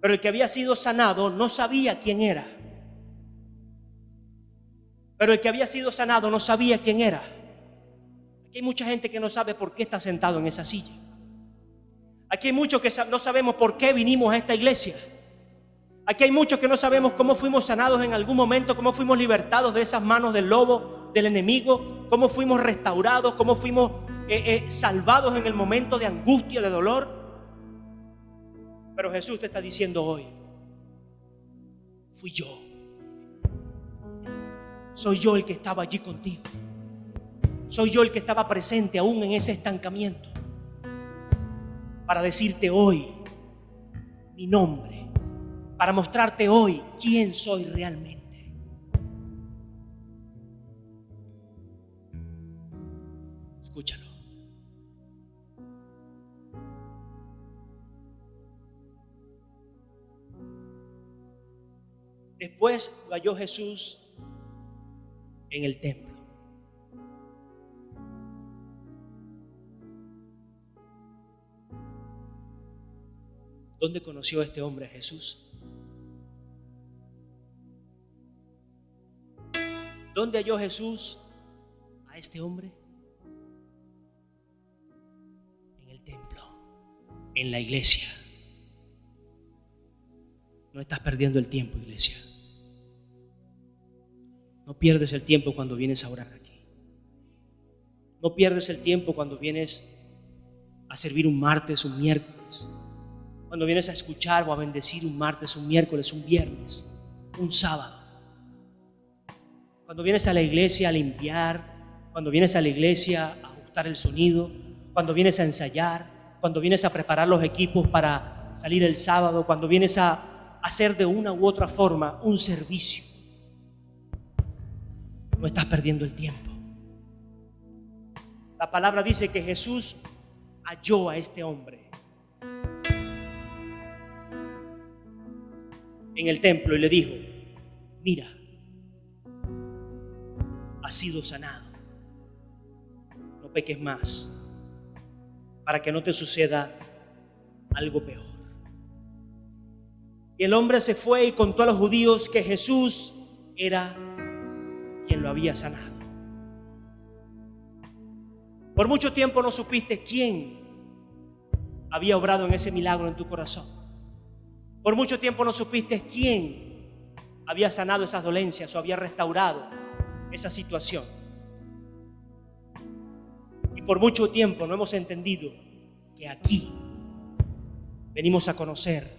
Pero el que había sido sanado no sabía quién era. Aquí hay mucha gente que no sabe por qué está sentado en esa silla. Aquí hay muchos que no sabemos por qué vinimos a esta iglesia. Aquí hay muchos que no sabemos cómo fuimos sanados en algún momento, cómo fuimos libertados de esas manos del lobo, del enemigo, cómo fuimos restaurados, cómo fuimos salvados en el momento de angustia, de dolor. Pero Jesús te está diciendo hoy, fui yo. Soy yo el que estaba allí contigo. Soy yo el que estaba presente aún en ese estancamiento, para decirte hoy mi nombre, para mostrarte hoy quién soy realmente. Escúchalo. Después lo halló Jesús en el templo. ¿Dónde conoció este hombre a Jesús? ¿Dónde halló Jesús a este hombre? En el templo, en la iglesia. No estás perdiendo el tiempo, iglesia. No pierdes el tiempo cuando vienes a orar aquí. No pierdes el tiempo cuando vienes a servir un martes, un miércoles. Cuando vienes a escuchar o a bendecir un martes, un miércoles, un viernes, un sábado. Cuando vienes a la iglesia a limpiar, cuando vienes a la iglesia a ajustar el sonido, cuando vienes a ensayar, cuando vienes a preparar los equipos para salir el sábado, cuando vienes a hacer de una u otra forma un servicio. No estás perdiendo el tiempo. La palabra dice que Jesús halló a este hombre en el templo y le dijo, mira, has sido sanado, no peques más, para que no te suceda algo peor. Y el hombre se fue y contó a los judíos que Jesús era quien lo había sanado. Por mucho tiempo no supiste quién había obrado en ese milagro en tu corazón. Por mucho tiempo no supiste quién había sanado esas dolencias o había restaurado esa situación. Y por mucho tiempo no hemos entendido que aquí venimos a conocer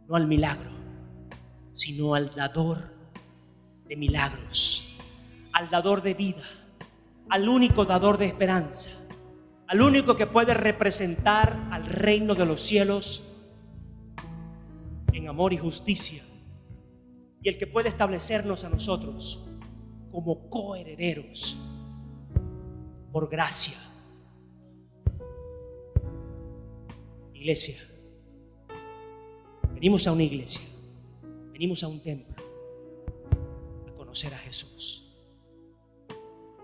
no al milagro, sino al dador de milagros, al dador de vida, al único dador de esperanza, al único que puede representar al reino de los cielos en amor y justicia, y el que puede establecernos a nosotros como coherederos por gracia. Iglesia, venimos a una iglesia, venimos a un templo a conocer a Jesús,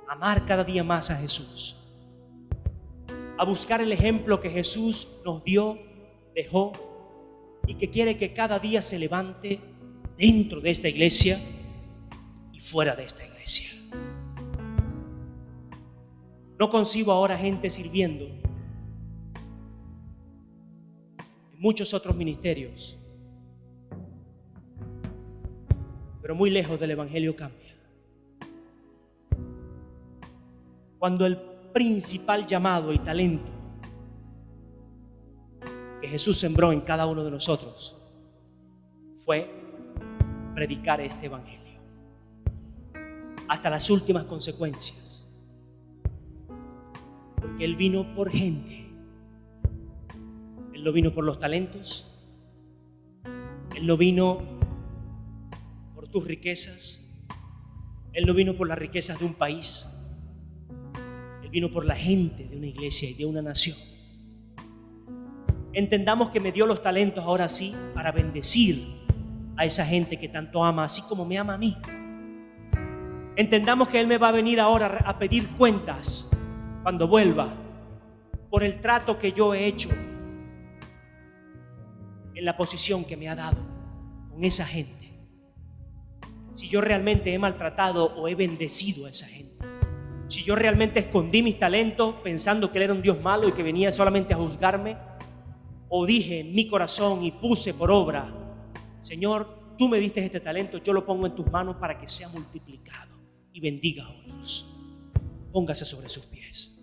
a amar cada día más a Jesús, a buscar el ejemplo que Jesús nos dio, dejó, y que quiere que cada día se levante dentro de esta iglesia y fuera de esta iglesia. No concibo ahora gente sirviendo en muchos otros ministerios, pero muy lejos del evangelio cambia. Cuando el principal llamado y talento que Jesús sembró en cada uno de nosotros fue predicar este evangelio hasta las últimas consecuencias, porque Él vino por gente. Él no vino por los talentos, Él no vino por tus riquezas, Él no vino por las riquezas de un país. Él vino por la gente de una iglesia y de una nación. Entendamos que me dio los talentos ahora sí para bendecir a esa gente que tanto ama, así como me ama a mí. Entendamos que Él me va a venir ahora a pedir cuentas cuando vuelva por el trato que yo he hecho en la posición que me ha dado con esa gente. Si yo realmente he maltratado o he bendecido a esa gente. Si yo realmente escondí mis talentos pensando que Él era un Dios malo y que venía solamente a juzgarme. O dije en mi corazón y puse por obra: Señor, tú me diste este talento, yo lo pongo en tus manos para que sea multiplicado y bendiga a otros. Póngase sobre sus pies.